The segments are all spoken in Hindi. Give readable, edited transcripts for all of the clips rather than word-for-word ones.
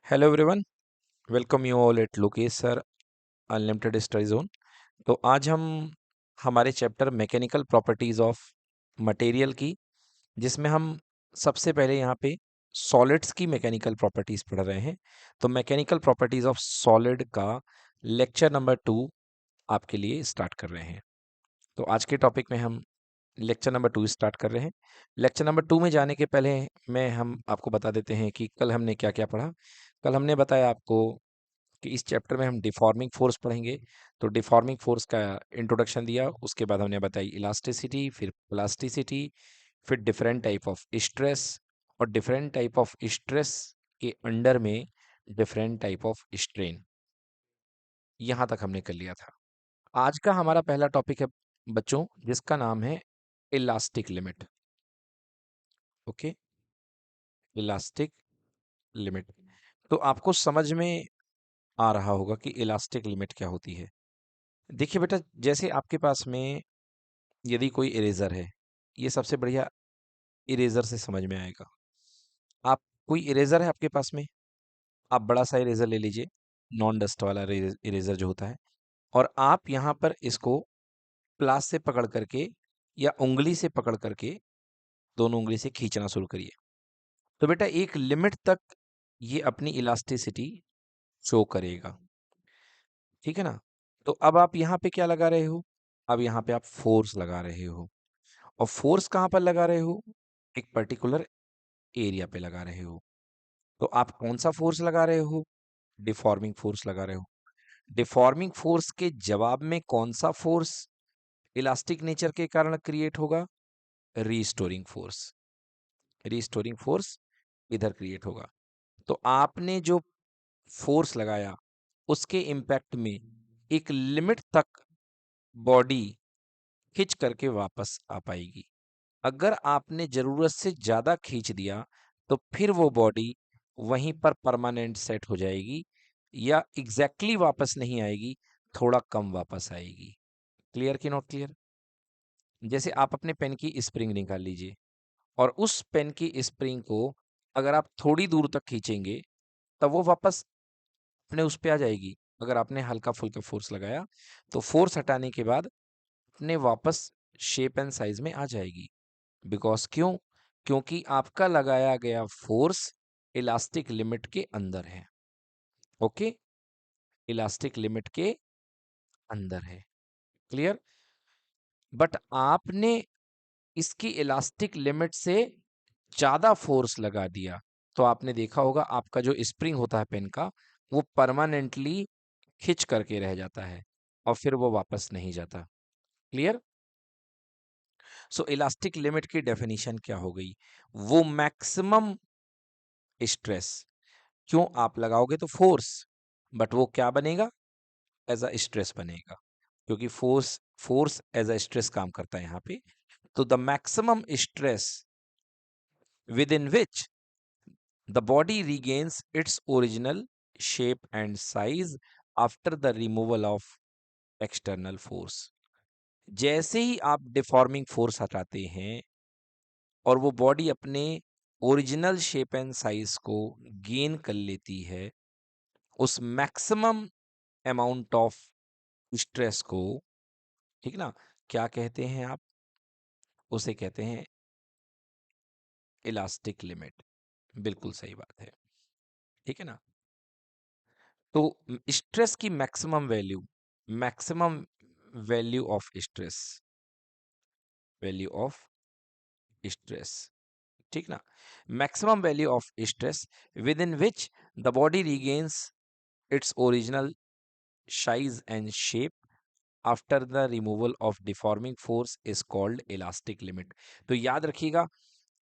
Hello everyone, welcome you all at Lokesh sir unlimited study zone. तो आज हम हमारे chapter mechanical properties of material की, जिसमें हम सबसे पहले यहाँ पे सॉलिड्स की मैकेनिकल प्रॉपर्टीज पढ़ रहे हैं। तो मैकेनिकल प्रॉपर्टीज ऑफ सॉलिड का लेक्चर नंबर 2 आपके लिए स्टार्ट कर रहे हैं। तो आज के टॉपिक में हम लेक्चर नंबर 2 स्टार्ट कर रहे हैं। लेक्चर नंबर 2 में जाने के पहले मैं हम आपको बता देते हैं कि कल हमने क्या क्या पढ़ा। कल हमने बताया आपको कि इस चैप्टर में हम डिफॉर्मिंग फोर्स पढ़ेंगे। तो डिफॉर्मिंग फोर्स का इंट्रोडक्शन दिया, उसके बाद हमने बताई इलास्टिसिटी, फिर प्लास्टिसिटी, फिर डिफरेंट टाइप ऑफ स्ट्रेस, और डिफरेंट टाइप ऑफ स्ट्रेस के अंडर में डिफरेंट टाइप ऑफ स्ट्रेन। यहाँ तक हमने कर लिया था। आज का हमारा पहला टॉपिक है बच्चों, जिसका नाम है elastic limit. Okay, elastic limit. तो आपको समझ में आ रहा होगा कि इलास्टिक लिमिट क्या होती है। देखिए बेटा, जैसे आपके पास में यदि कोई इरेजर है, ये सबसे बढ़िया इरेजर से समझ में आएगा। आप कोई इरेजर है आपके पास में, आप बड़ा सा इरेजर ले लीजिए, नॉन डस्ट वाला इरेजर जो होता है, और आप यहाँ पर इसको प्लास से पकड़ करके या उंगली से पकड़ करके दोनों उंगली से खींचना शुरू करिए। तो बेटा एक लिमिट तक ये अपनी इलास्टिसिटी शो करेगा, ठीक है ना। तो अब आप यहाँ पे क्या लगा रहे हो, अब यहाँ पे आप फोर्स लगा रहे हो, और फोर्स कहाँ पर लगा रहे हो, एक पर्टिकुलर एरिया पे लगा रहे हो। तो आप कौन सा फोर्स लगा रहे हो, डिफॉर्मिंग फोर्स लगा रहे हो। डिफॉर्मिंग फोर्स के जवाब में कौन सा फोर्स इलास्टिक नेचर के कारण क्रिएट होगा, रीस्टोरिंग फोर्स। रीस्टोरिंग फोर्स इधर क्रिएट होगा। तो आपने जो फोर्स लगाया उसके इम्पैक्ट में एक लिमिट तक बॉडी खिंच करके वापस आ पाएगी। अगर आपने जरूरत से ज्यादा खींच दिया तो फिर वो बॉडी वहीं पर परमानेंट सेट हो जाएगी, या एग्जैक्टली वापस नहीं आएगी, थोड़ा कम वापस आएगी। क्लियर कि नॉट क्लियर। जैसे आप अपने पेन की स्प्रिंग निकाल लीजिए, और उस पेन की स्प्रिंग को अगर आप थोड़ी दूर तक खींचेंगे तब वो वापस अपने उस पे आ जाएगी। अगर आपने हल्का फुल्का फोर्स लगाया तो फोर्स हटाने के बाद अपने वापस शेप एंड साइज में आ जाएगी। बिकॉज क्यों, क्योंकि आपका लगाया गया फोर्स इलास्टिक लिमिट के अंदर है। ओके, इलास्टिक लिमिट के अंदर है। क्लियर। बट आपने इसकी इलास्टिक लिमिट से ज्यादा फोर्स लगा दिया, तो आपने देखा होगा आपका जो स्प्रिंग होता है पेन का, वो परमानेंटली खिंच करके रह जाता है और फिर वो वापस नहीं जाता। क्लियर। सो इलास्टिक लिमिट की डेफिनेशन क्या हो गई, वो मैक्सिमम स्ट्रेस, क्यों आप लगाओगे तो फोर्स, बट वो क्या बनेगा, एज अ स्ट्रेस बनेगा, क्योंकि force force as a stress काम करता है यहाँ पे। तो the maximum stress with in which the body regains its original shape and size after the removal of external force। जैसे ही आप डिफॉर्मिंग फोर्स हटाते हैं और वो बॉडी अपने ओरिजिनल शेप एंड साइज को गेन कर लेती है, उस मैक्सिमम अमाउंट ऑफ स्ट्रेस को, ठीक ना, क्या कहते हैं आप, उसे कहते हैं इलास्टिक लिमिट। बिल्कुल सही बात है, ठीक है ना। तो स्ट्रेस की maximum value of stress, value of stress, ठीक ना, maximum value of stress with in which the body regains its original size and shape after the removal of deforming force is called elastic limit. तो याद रखिएगा,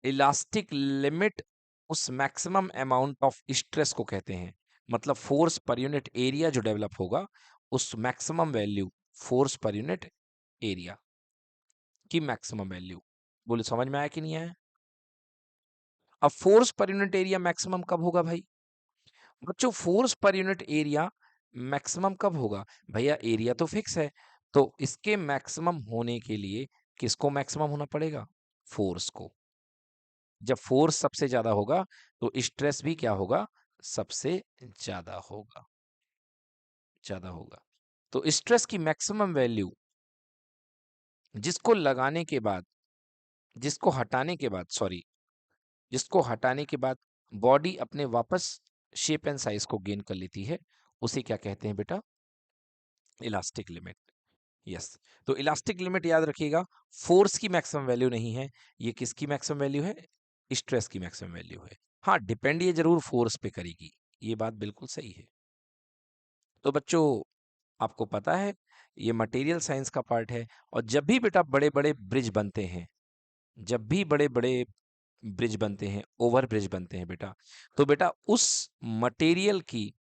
इलास्टिक लिमिट उस मैक्सिमम अमाउंट ऑफ स्ट्रेस को कहते हैं, मतलब फोर्स पर यूनिट एरिया जो डेवलप होगा, उस मैक्सिमम वैल्यू, फोर्स पर यूनिट एरिया की मैक्सिमम वैल्यू। बोले समझ में आया कि नहीं आया। अब फोर्स पर यूनिट एरिया मैक्सिमम कब होगा भाई, बच्चों फोर्स पर यूनिट एरिया मैक्सिमम कब होगा, भैया एरिया तो फिक्स है, तो इसके मैक्सिमम होने के लिए किसको मैक्सिमम होना पड़ेगा, फोर्स को। जब फोर्स सबसे ज्यादा होगा तो स्ट्रेस भी क्या होगा, सबसे ज्यादा होगा, ज्यादा होगा। तो स्ट्रेस की मैक्सिमम वैल्यू जिसको लगाने के बाद, जिसको हटाने के बाद, सॉरी, जिसको हटाने के बाद बॉडी अपने वापस शेप एंड साइज को गेन कर लेती है, उसे क्या कहते हैं बेटा? Elastic limit. यस। तो इलास्टिक लिमिट याद रखिएगा, फोर्स की मैक्सिमम वैल्यू नहीं है, ये किसकी मैक्सिमम वैल्यू है? स्ट्रेस की मैक्सिमम वैल्यू है। हाँ, डिपेंड ये जरूर फोर्स पे करेगी, ये बात बिल्कुल सही है। तो बच्चों, आपको पता है ये मटेरियल साइंस का पार्ट है। और जब भी बेटा बड़े बड़े ब्रिज बनते हैं, जब भी बड़े बड़े ब्रिज बनते हैं, ओवर ब्रिज बनते हैं बेटा, तो बेटा उस मटेरियल की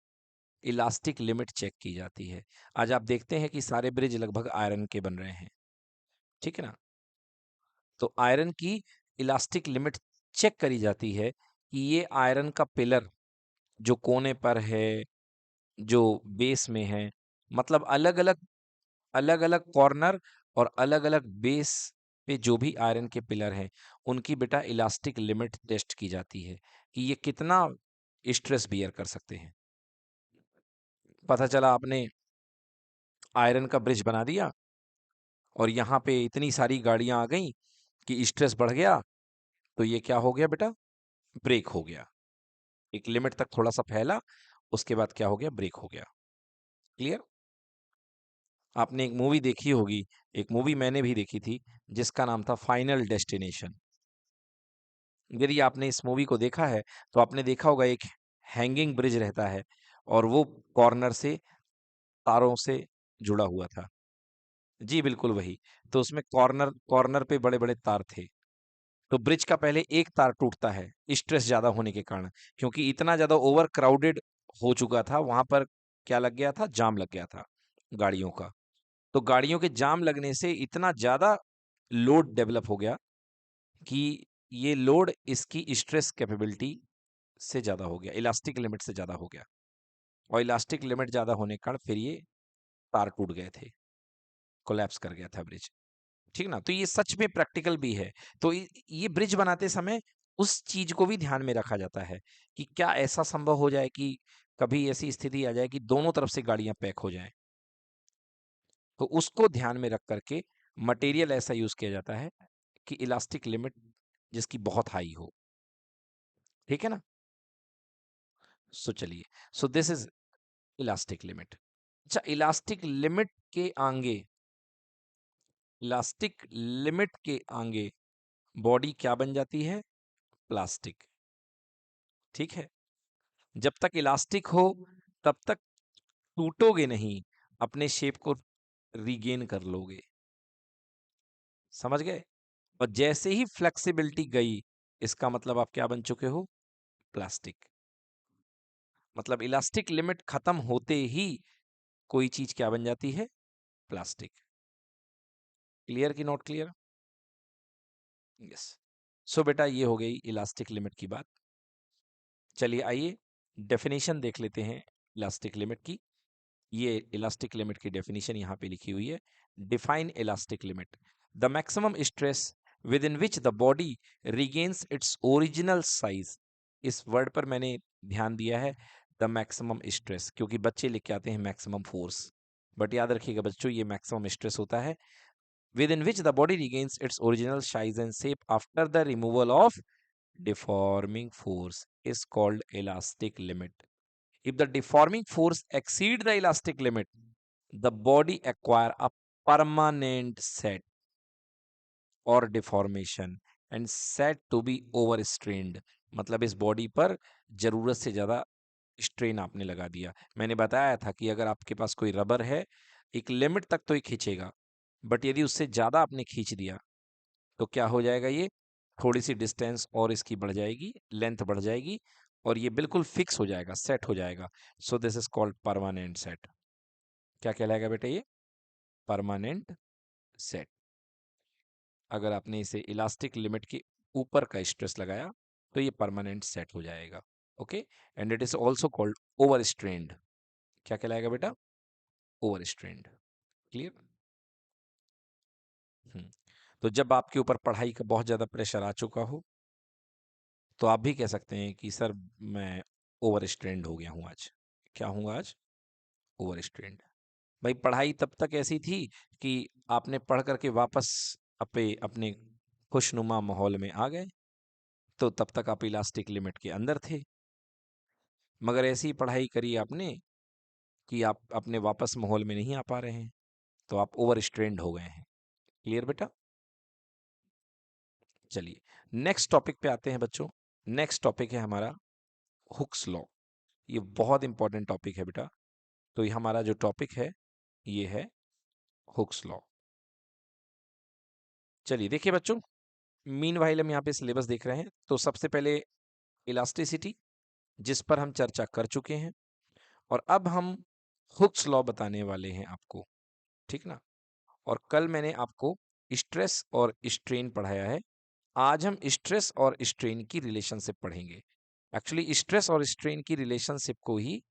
इलास्टिक लिमिट चेक की जाती है। आज आप देखते हैं कि सारे ब्रिज लगभग आयरन के बन रहे हैं, ठीक है ना? तो आयरन की इलास्टिक लिमिट चेक करी जाती है कि ये आयरन का पिलर जो कोने पर है, जो बेस में है, मतलब अलग अलग, अलग अलग कॉर्नर और अलग अलग बेस पे जो भी आयरन के पिलर हैं, उनकी बेटा इलास्टिक लिमिट टेस्ट की जाती है कि ये कितना स्ट्रेस बियर कर सकते हैं। पता चला आपने आयरन का ब्रिज बना दिया और यहाँ पे इतनी सारी गाड़ियां आ गई कि स्ट्रेस बढ़ गया, तो ये क्या हो गया बेटा? ब्रेक हो गया। एक लिमिट तक थोड़ा सा फैला, उसके बाद क्या हो गया? ब्रेक हो गया। क्लियर? आपने एक मूवी देखी होगी, एक मूवी मैंने भी देखी थी, जिसका नाम था फाइनल डेस्टिनेशन। यदि आपने इस मूवी को देखा है तो आपने देखा होगा एक हैंगिंग ब्रिज रहता है और वो कॉर्नर से तारों से जुड़ा हुआ था। जी बिल्कुल वही। तो उसमें कॉर्नर कॉर्नर पे बड़े बड़े तार थे। तो ब्रिज का पहले एक तार टूटता है स्ट्रेस ज्यादा होने के कारण, क्योंकि इतना ज्यादा ओवर क्राउडेड हो चुका था वहां पर। क्या लग गया था? जाम लग गया था गाड़ियों का। तो गाड़ियों के जाम लगने से इतना ज्यादा लोड डेवलप हो गया कि ये लोड इसकी स्ट्रेस कैपेबिलिटी से ज्यादा हो गया, इलास्टिक लिमिट से ज्यादा हो गया। और इलास्टिक लिमिट ज्यादा होने के कारण फिर ये तार टूट गए थे, कोलैप्स कर गया था ब्रिज। ठीक ना? तो ये सच में प्रैक्टिकल भी है। तो ये ब्रिज बनाते समय उस चीज को भी ध्यान में रखा जाता है कि क्या ऐसा संभव हो जाए कि कभी ऐसी स्थिति आ जाए कि दोनों तरफ से गाड़ियां पैक हो जाएं। तो उसको ध्यान में रख करके मटेरियल ऐसा यूज किया जाता है कि इलास्टिक लिमिट जिसकी बहुत हाई हो। ठीक है ना? सो चलिए, सो दिस इज इलास्टिक लिमिट। अच्छा, इलास्टिक लिमिट के आगे, इलास्टिक लिमिट के आगे बॉडी क्या बन जाती है? प्लास्टिक। ठीक है? जब तक इलास्टिक हो तब तक टूटोगे नहीं, अपने शेप को रीगेन कर लोगे। समझ गए? और जैसे ही फ्लेक्सिबिलिटी गई, इसका मतलब आप क्या बन चुके हो? प्लास्टिक। मतलब इलास्टिक लिमिट खत्म होते ही कोई चीज क्या बन जाती है? प्लास्टिक। क्लियर कि नॉट क्लियर? यस। सो बेटा, ये हो गई इलास्टिक लिमिट की बात। चलिए आइए डेफिनेशन देख लेते हैं इलास्टिक लिमिट की। ये इलास्टिक लिमिट की डेफिनेशन यहाँ पे लिखी हुई है। Define elastic limit: the maximum stress with in which the body regains its original size. इस वर्ड पर मैंने ध्यान दिया है, द मैक्सिमम स्ट्रेस, क्योंकि बच्चे लिख के आते हैं मैक्सिमम फोर्स। बट याद रखिएगा बच्चों, ये मैक्सिमम स्ट्रेस होता है within which the body regains its original size and shape after the removal of deforming force is called elastic limit. If the deforming force exceed the elastic limit, the body acquire a permanent set or deformation and said to be overstrained. मतलब इस बॉडी पर जरूरत से ज्यादा स्ट्रेन आपने लगा दिया। मैंने बताया था कि अगर आपके पास कोई रबर है, एक लिमिट तक तो ये खींचेगा, बट यदि उससे ज्यादा आपने खींच दिया तो क्या हो जाएगा? ये थोड़ी सी डिस्टेंस और इसकी बढ़ जाएगी, लेंथ बढ़ जाएगी और ये बिल्कुल फिक्स हो जाएगा, सेट हो जाएगा। सो this is called permanent set. क्या कहलाएगा बेटा? ये परमानेंट सेट। अगर आपने इसे इलास्टिक लिमिट के ऊपर का स्ट्रेस लगाया तो ये परमानेंट सेट हो जाएगा। Okay? And it is also called over strained. क्या कहलाएगा बेटा? Over strained. क्लियर? तो जब आपके ऊपर पढ़ाई का बहुत ज्यादा प्रेशर आ चुका हो, तो आप भी कह सकते हैं कि सर मैं ओवर स्ट्रेंड हो गया हूं आज। क्या हूं आज? Over strained. भाई पढ़ाई तब तक ऐसी थी कि आपने पढ़ करके वापस अपने खुशनुमा माहौल में आ गए, तो तब तक आप इलास्टिक लिमिट के अंदर थे। मगर ऐसी पढ़ाई करी आपने कि आप अपने वापस माहौल में नहीं आ पा रहे हैं, तो आप ओवर स्ट्रेंड हो गए हैं। क्लियर बेटा? चलिए नेक्स्ट टॉपिक पे आते हैं बच्चों। नेक्स्ट टॉपिक है हमारा हुक्स लॉ। ये बहुत इंपॉर्टेंट टॉपिक है बेटा। तो ये हमारा जो टॉपिक है ये है हुक्स लॉ। चलिए देखिए बच्चों, मीनवाइल हम यहाँ पे सिलेबस देख रहे हैं। तो सबसे पहले इलास्टिसिटी, जिस पर हम चर्चा कर चुके हैं, और अब हम हुक्स लॉ बताने वाले हैं आपको, ठीक ना। और कल मैंने आपको स्ट्रेस और स्ट्रेन पढ़ाया है। आज हम स्ट्रेस और स्ट्रेन की रिलेशनशिप पढ़ेंगे। एक्चुअली स्ट्रेस और स्ट्रेन की रिलेशनशिप को ही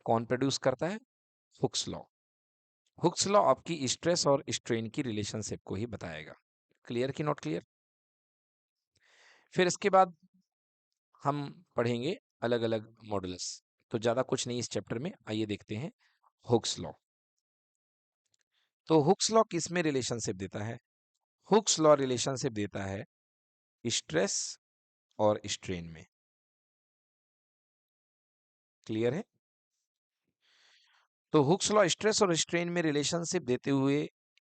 कौन प्रोड्यूस करता है? Hooke's law. हुक्स लॉ आपकी स्ट्रेस और स्ट्रेन की रिलेशनशिप को ही बताएगा। क्लियर कि नॉट क्लियर? फिर इसके बाद हम पढ़ेंगे अलग अलग मॉडल्स। तो ज्यादा कुछ नहीं इस चैप्टर में, आइए देखते हैं हुक्स लॉ। तो हुक्स लॉ किस में रिलेशनशिप देता है? हुक्स लॉ रिलेशनशिप देता है स्ट्रेस और स्ट्रेन में। क्लियर है? तो हुक्स लॉ स्ट्रेस और स्ट्रेन में रिलेशनशिप देते हुए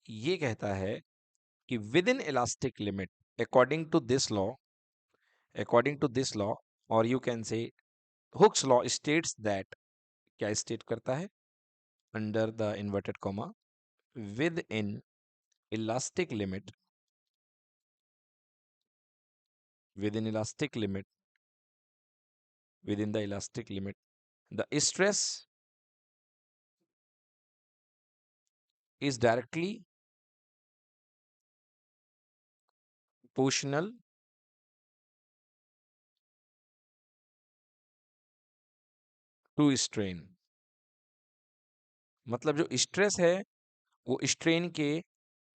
ये कहता है कि with in elastic limit, according to this law, according to this law, और you can say Hooke's law states that, क्या स्टेट करता है? Under the inverted comma, with in elastic limit, within elastic limit, within the elastic limit, the stress is directly proportional to strain। मतलब जो स्ट्रेस है वो स्ट्रेन के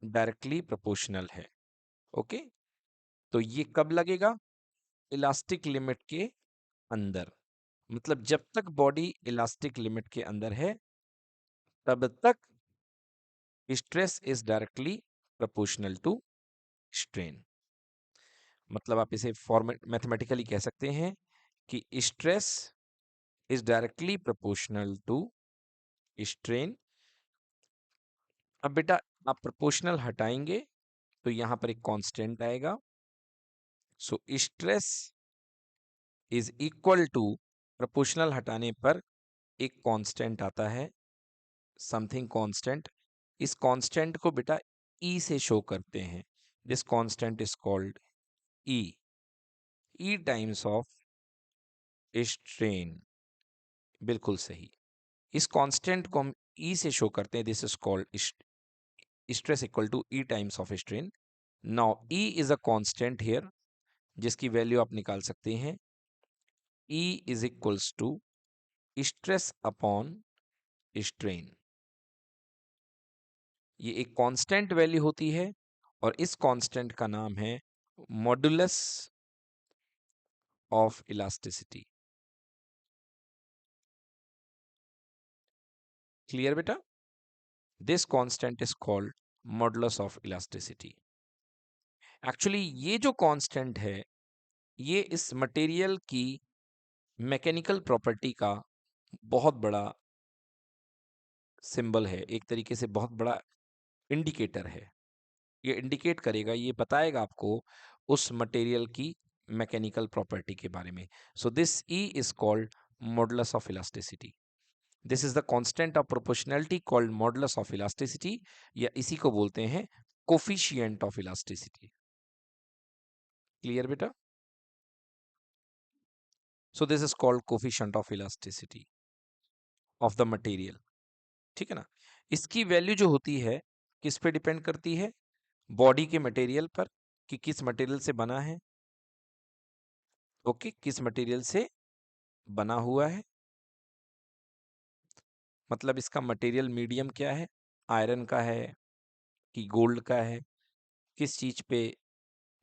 डायरेक्टली प्रोपोर्शनल है। ओके, तो ये कब लगेगा? इलास्टिक लिमिट के अंदर। मतलब जब तक बॉडी इलास्टिक लिमिट के अंदर है तब तक stress is directly proportional to strain. मतलब आप इसे फॉर्मेट मैथमेटिकली कह सकते हैं कि stress is directly proportional to strain. अब बेटा आप प्रोपोर्शनल हटाएंगे तो यहां पर एक कांस्टेंट आएगा। So stress is equal to, proportional हटाने पर एक कांस्टेंट आता है, समथिंग कांस्टेंट। इस कांस्टेंट को बेटा ई से शो करते हैं। This constant is called E, E times of strain. बिल्कुल सही। इस कांस्टेंट को हम ई से शो करते हैं। This is called stress equal to E times of strain. Now E is a constant here, जिसकी वैल्यू आप निकाल सकते हैं। E is equals to stress upon strain। ये एक कांस्टेंट वैल्यू होती है और इस कांस्टेंट का नाम है मॉडुलस ऑफ इलास्टिसिटी। क्लियर बेटा? This constant is called modulus of elasticity. Actually ये जो कांस्टेंट है ये इस मटेरियल की मैकेनिकल प्रॉपर्टी का बहुत बड़ा सिंबल है, एक तरीके से बहुत बड़ा इंडिकेटर है। ये इंडिकेट करेगा, ये बताएगा आपको उस मटेरियल की मैकेनिकल प्रॉपर्टी के बारे में। So this E is called modulus of elasticity. This is the constant of proportionality called modulus of elasticity, या इसी को बोलते हैं कोफिशिएंट ऑफ इलास्टिसिटी। क्लियर बेटा? सो this is called coefficient of elasticity of the material. ठीक है ना। इसकी वैल्यू जो होती है किस पे डिपेंड करती है? बॉडी के मटेरियल पर, कि किस मटेरियल से बना है। ओके, किस मटेरियल से बना हुआ है। मतलब इसका मटेरियल मीडियम क्या है, आयरन का है कि गोल्ड का है, किस चीज पे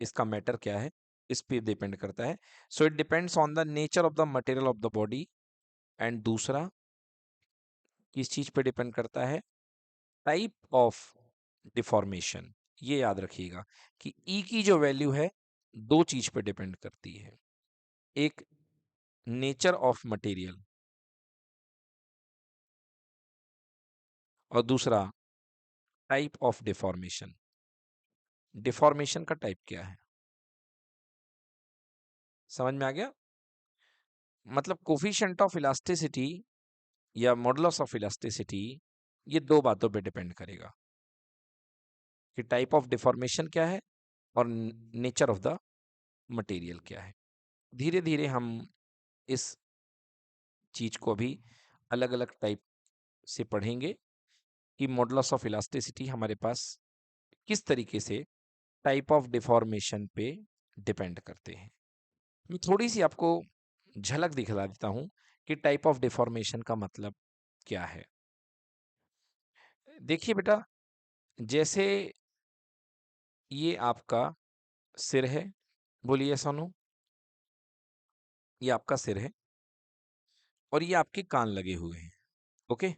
इसका मैटर क्या है। इस पे डिपेंड करता है। So it depends on the nature of the material of the body. And दूसरा किस चीज पे डिपेंड करता है? Type of deformation. ये याद रखिएगा कि ई की जो वैल्यू है दो चीज पे डिपेंड करती है। एक नेचर ऑफ मटेरियल और दूसरा टाइप ऑफ डिफॉर्मेशन। डिफॉर्मेशन का टाइप क्या है? समझ में आ गया? मतलब कोफिशिएंट ऑफ इलास्टिसिटी या मॉडुलस ऑफ इलास्टिसिटी, ये दो बातों पे डिपेंड करेगा कि टाइप ऑफ डिफॉर्मेशन क्या है और नेचर ऑफ द मटेरियल क्या है। धीरे धीरे हम इस चीज को भी अलग अलग टाइप से पढ़ेंगे कि मॉडुलस ऑफ इलास्टिसिटी हमारे पास किस तरीके से टाइप ऑफ डिफॉर्मेशन पे डिपेंड करते हैं। मैं थोड़ी सी आपको झलक दिखला देता हूं कि टाइप ऑफ डिफॉर्मेशन का मतलब क्या है। देखिए बेटा, जैसे ये आपका सिर है, बोलिए सोनू, ये आपका सिर है और ये आपके कान लगे हुए हैं। ओके,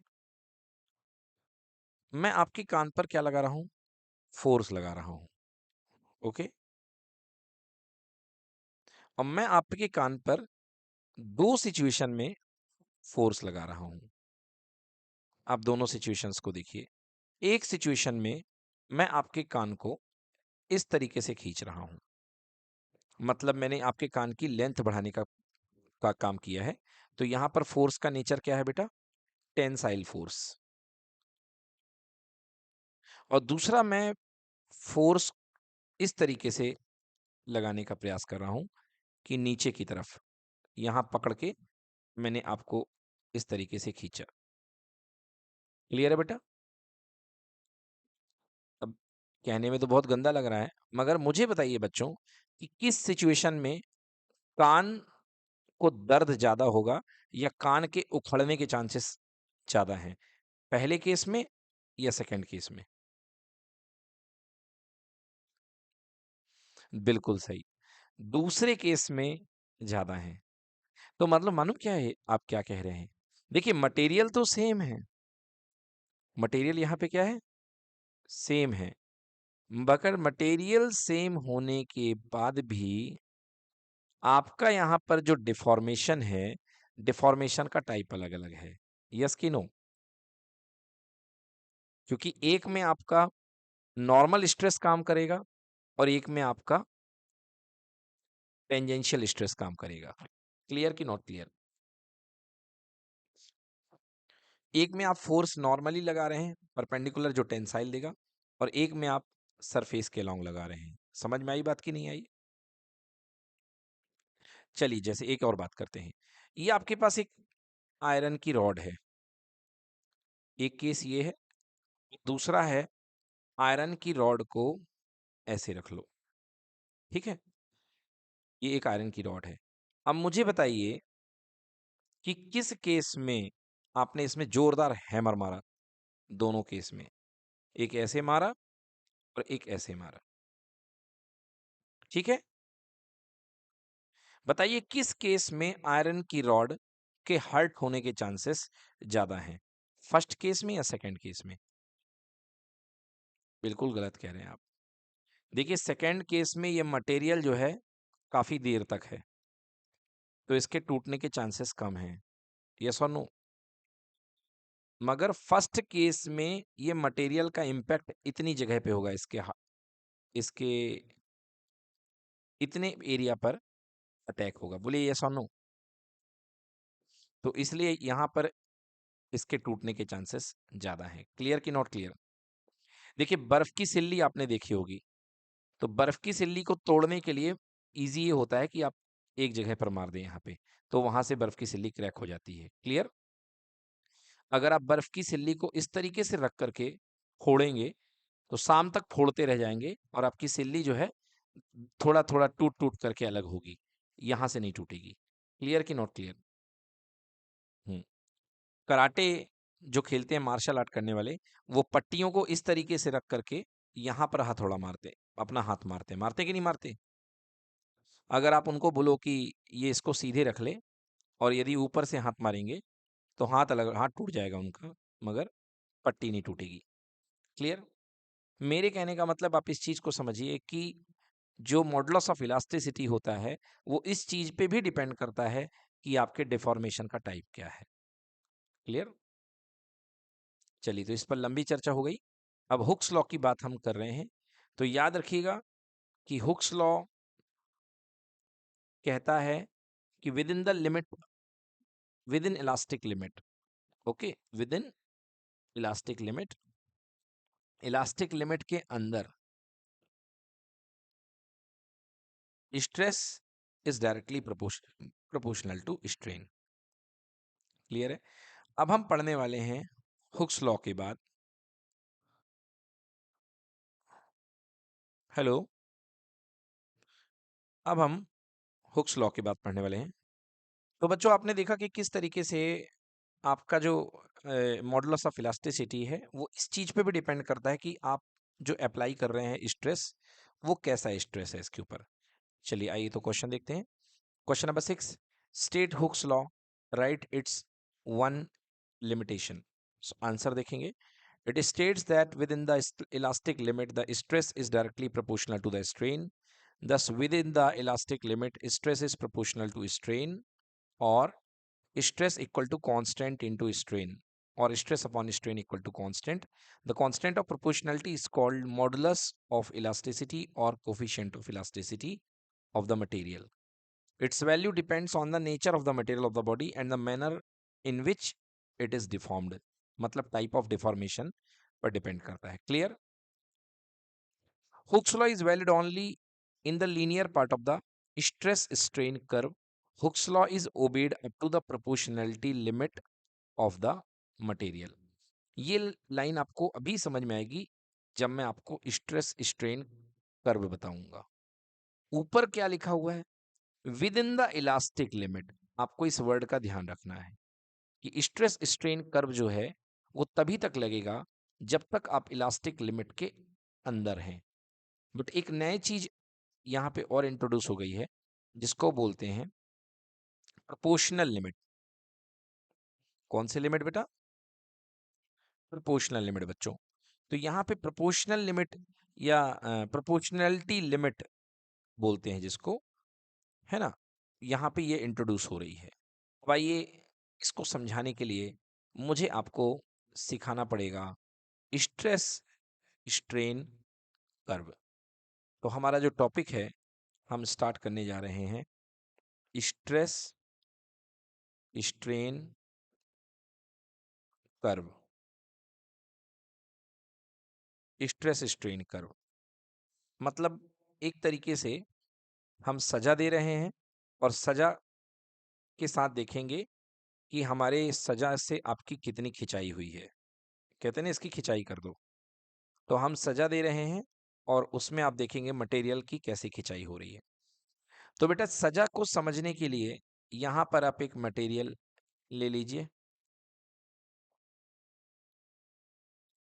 मैं आपके कान पर क्या लगा रहा हूं? फोर्स लगा रहा हूं। ओके, और मैं आपके कान पर दो सिचुएशन में फोर्स लगा रहा हूं। आप दोनों सिचुएशंस को देखिए। एक सिचुएशन में मैं आपके कान को इस तरीके से खींच रहा हूं, मतलब मैंने आपके कान की लेंथ बढ़ाने का काम किया है। तो यहां पर फोर्स का नेचर क्या है बेटा? Tensile force. और दूसरा, मैं फोर्स इस तरीके से लगाने का प्रयास कर रहा हूं कि नीचे की तरफ यहां पकड़ के मैंने आपको इस तरीके से खींचा। क्लियर है बेटा? अब कहने में तो बहुत गंदा लग रहा है, मगर मुझे बताइए बच्चों कि किस सिचुएशन में कान को दर्द ज्यादा होगा या कान के उखड़ने के चांसेस ज्यादा हैं? पहले केस में या सेकंड केस में? बिल्कुल सही, दूसरे केस में ज्यादा है। तो मतलब मालूम क्या है आप क्या कह रहे हैं? देखिए, मटेरियल तो सेम है, मटेरियल यहाँ पे क्या है? सेम है। मगर मटेरियल सेम होने के बाद भी आपका यहाँ पर जो डिफॉर्मेशन है, डिफॉर्मेशन का टाइप अलग अलग है। यस कि नो? क्योंकि एक में आपका नॉर्मल स्ट्रेस काम करेगा और एक में आपका टेंजेंशियल स्ट्रेस काम करेगा। क्लियर कि नॉट क्लियर? एक में आप फोर्स नॉर्मली लगा रहे हैं, परपेंडिकुलर, जो टेंसाइल देगा, और एक में आप सरफेस के लॉन्ग लगा रहे हैं। समझ में आई बात की नहीं आई? चलिए, जैसे एक और बात करते हैं। ये आपके पास एक आयरन की रॉड है, एक केस ये है। दूसरा है, आयरन की रॉड को ऐसे रख लो, ठीक है? ये एक आयरन की रॉड है। अब मुझे बताइए कि किस केस में आपने इसमें जोरदार हैमर मारा? दोनों केस में, एक ऐसे मारा और एक ऐसे मारा, ठीक है? बताइए किस केस में आयरन की रॉड के हर्ट होने के चांसेस ज्यादा हैं? फर्स्ट केस में या सेकंड केस में? बिल्कुल गलत कह रहे हैं आप। देखिए, सेकंड केस में ये मटेरियल जो है काफी देर तक है, तो इसके टूटने के चांसेस कम हैं। यस और नो? मगर फर्स्ट केस में ये मटेरियल का इम्पैक्ट इतनी जगह पे होगा, इसके इतने एरिया पर अटैक होगा। बोलिए यस और नो? तो इसलिए यहाँ पर इसके टूटने के चांसेस ज्यादा हैं। क्लियर कि नॉट क्लियर? देखिए, बर्फ की सिल्ली आपने देखी होगी, तो बर्फ की सिल्ली को तोड़ने के लिए इजी ये होता है कि आप एक जगह पर मार दें यहाँ पे, तो वहां से बर्फ की सिल्ली क्रैक हो जाती है। क्लियर? अगर आप बर्फ की सिल्ली को इस तरीके से रख करके फोड़ेंगे तो शाम तक फोड़ते रह जाएंगे और आपकी सिल्ली जो है थोड़ा थोड़ा टूट टूट करके अलग होगी, यहां से नहीं टूटेगी। क्लियर कि नॉट क्लियर? हम्म। कराटे जो खेलते हैं, मार्शल आर्ट करने वाले, वो पट्टियों को इस तरीके से रख करके यहाँ पर हथौड़ा मारते, अपना हाथ मारते, मारते कि नहीं मारते? अगर आप उनको बोलो कि ये इसको सीधे रख ले और यदि ऊपर से हाथ मारेंगे तो हाथ टूट जाएगा उनका, मगर पट्टी नहीं टूटेगी। क्लियर? मेरे कहने का मतलब आप इस चीज को समझिए कि जो मॉडुलस ऑफ इलास्टिसिटी होता है वो इस चीज पे भी डिपेंड करता है कि आपके डिफॉर्मेशन का टाइप क्या है। क्लियर? चलिए, तो इस पर लंबी चर्चा हो गई। अब हुक्स लॉ की बात हम कर रहे हैं, तो याद रखिएगा कि हुक्स लॉ कहता है कि with in the limit, with in elastic limit, okay, with in elastic limit, elastic limit के अंदर stress is directly proportional to strain. Clear है? अब हम पढ़ने वाले हैं हुक्स लॉ के बाद। हेलो, अब हम हुक्स लॉ की बात पढ़ने वाले हैं। तो बच्चों, आपने देखा कि किस तरीके से आपका जो मॉडुलस ऑफ इलास्टिसिटी है वो इस चीज पे भी डिपेंड करता है कि आप जो अप्लाई कर रहे हैं स्ट्रेस, वो कैसा स्ट्रेस है इसके ऊपर। चलिए, आइए तो क्वेश्चन देखते हैं। Question number 6, state Hooke's law, right it's one limitation. Answer देखेंगे। It states that within the elastic limit, the stress is directly proportional to the strain. Thus, within the elastic limit, stress is proportional to strain, or stress equal to constant into strain, or stress upon strain equal to constant. The constant of proportionality is called modulus of elasticity or coefficient of elasticity of the material. Its value depends on the nature of the material of the body and the manner in which it is deformed. मतलब type of deformation पर depend करता है। Clear? Hooke's law is valid only in the linear part of the stress strain curve. Hooke's law is obeyed up to the proportionality limit of the material. ये लाइन आपको अभी समझ में आएगी जब मैं आपको स्ट्रेस स्ट्रेन कर्व बताऊंगा। ऊपर क्या लिखा हुआ है? With in the elastic limit. आपको इस वर्ड का ध्यान रखना है कि स्ट्रेस स्ट्रेन कर्व जो है वो तभी तक लगेगा जब तक आप इलास्टिक लिमिट के अंदर हैं। बट एक नई चीज यहाँ पे और इंट्रोड्यूस हो गई है जिसको बोलते हैं प्रोपोर्शनल लिमिट। कौन से लिमिट बेटा? प्रोपोर्शनल लिमिट बच्चों। तो यहाँ पे प्रोपोर्शनल लिमिट या प्रोपोर्शनैलिटी लिमिट बोलते हैं जिसको, है ना, यहाँ पे ये इंट्रोड्यूस हो रही है। अब आइए, इसको समझाने के लिए मुझे आपको सिखाना पड़ेगा स्ट्रेस स्ट्रेन कर्व। तो हमारा जो टॉपिक है, हम स्टार्ट करने जा रहे हैं stress strain curve. Stress strain curve मतलब एक तरीके से हम सजा दे रहे हैं और सजा के साथ देखेंगे कि हमारे सजा से आपकी कितनी खिंचाई हुई है। कहते हैं ना, इसकी खिंचाई कर दो। तो हम सजा दे रहे हैं और उसमें आप देखेंगे मटेरियल की कैसी खिंचाई हो रही है। तो बेटा, सजा को समझने के लिए यहां पर आप एक मटेरियल ले लीजिए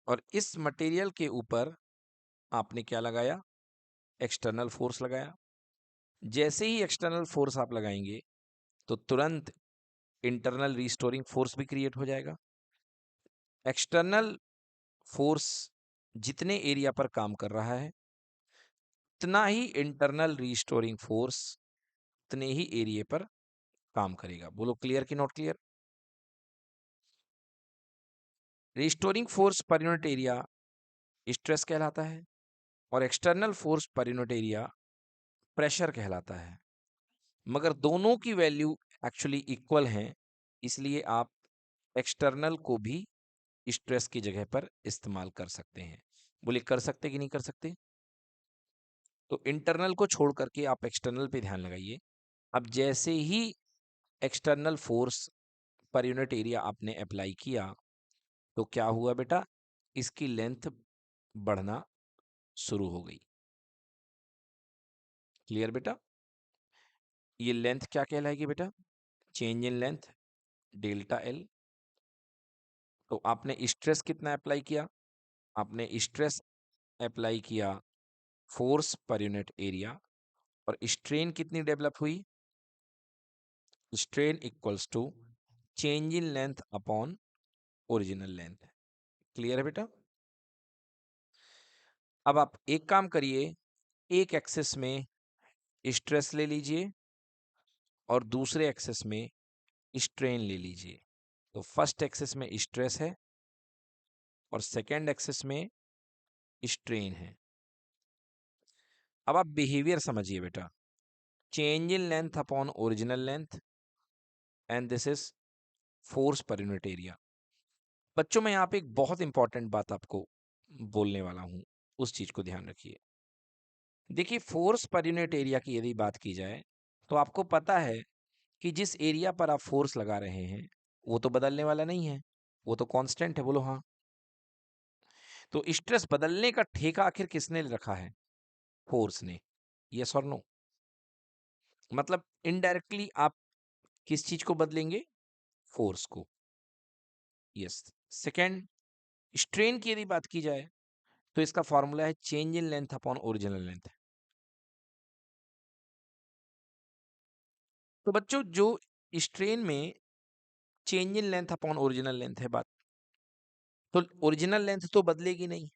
और इस मटेरियल के ऊपर आपने क्या लगाया? एक्सटर्नल फोर्स लगाया। जैसे ही एक्सटर्नल फोर्स आप लगाएंगे तो तुरंत इंटरनल रिस्टोरिंग फोर्स भी क्रिएट हो जाएगा। एक्सटर्नल फोर्स जितने एरिया पर काम कर रहा है उतना ही इंटरनल रिस्टोरिंग फोर्स उतने ही एरिया पर काम करेगा। बोलो क्लियर कि नॉट क्लियर? रिस्टोरिंग फोर्स पर यूनिट एरिया स्ट्रेस कहलाता है और एक्सटर्नल फोर्स पर यूनिट एरिया प्रेशर कहलाता है। मगर दोनों की वैल्यू एक्चुअली इक्वल हैं, इसलिए आप एक्सटर्नल को भी स्ट्रेस की जगह पर इस्तेमाल कर सकते हैं। बोले कर सकते कि नहीं कर सकते? तो इंटरनल को छोड़ करके आप एक्सटर्नल पे ध्यान लगाइए। अब जैसे ही एक्सटर्नल फोर्स पर यूनिट एरिया आपने अप्लाई किया तो क्या हुआ बेटा? इसकी लेंथ बढ़ना शुरू हो गई। क्लियर बेटा? ये लेंथ क्या कहलाएगी बेटा? Change in length, delta L. तो आपने स्ट्रेस कितना अप्लाई किया? आपने स्ट्रेस अप्लाई किया फोर्स पर यूनिट एरिया, और स्ट्रेन कितनी डेवलप हुई? Strain equals to change in length upon original length. Clear है बेटा? अब आप एक काम करिए, एक एक्सिस में स्ट्रेस ले लीजिए और दूसरे एक्सिस में स्ट्रेन ले लीजिए। तो फर्स्ट एक्सिस में स्ट्रेस है और सेकेंड एक्सिस में स्ट्रेन है। अब आप बिहेवियर समझिए बेटा, change in length upon original length and this is force पर यूनिट एरिया। बच्चों मैं यहाँ पे एक बहुत इंपॉर्टेंट बात आपको बोलने वाला हूँ, उस चीज को ध्यान रखिए। देखिए फोर्स पर यूनिट एरिया की यदि बात की जाए तो आपको पता है कि जिस एरिया पर आप फोर्स लगा रहे हैं वो तो बदलने वाला नहीं है, वो तो कांस्टेंट है। बोलो हाँ। तो स्ट्रेस बदलने का ठेका आखिर किसने रखा है? फोर्स ने। यस और नो? मतलब इनडायरेक्टली आप किस चीज को बदलेंगे? फोर्स को। यस। सेकेंड, स्ट्रेन की यदि बात की जाए तो इसका फॉर्मूला है change in length upon original length. तो बच्चों जो स्ट्रेन में change in length upon original length है बात, तो ओरिजिनल लेंथ तो बदलेगी नहीं।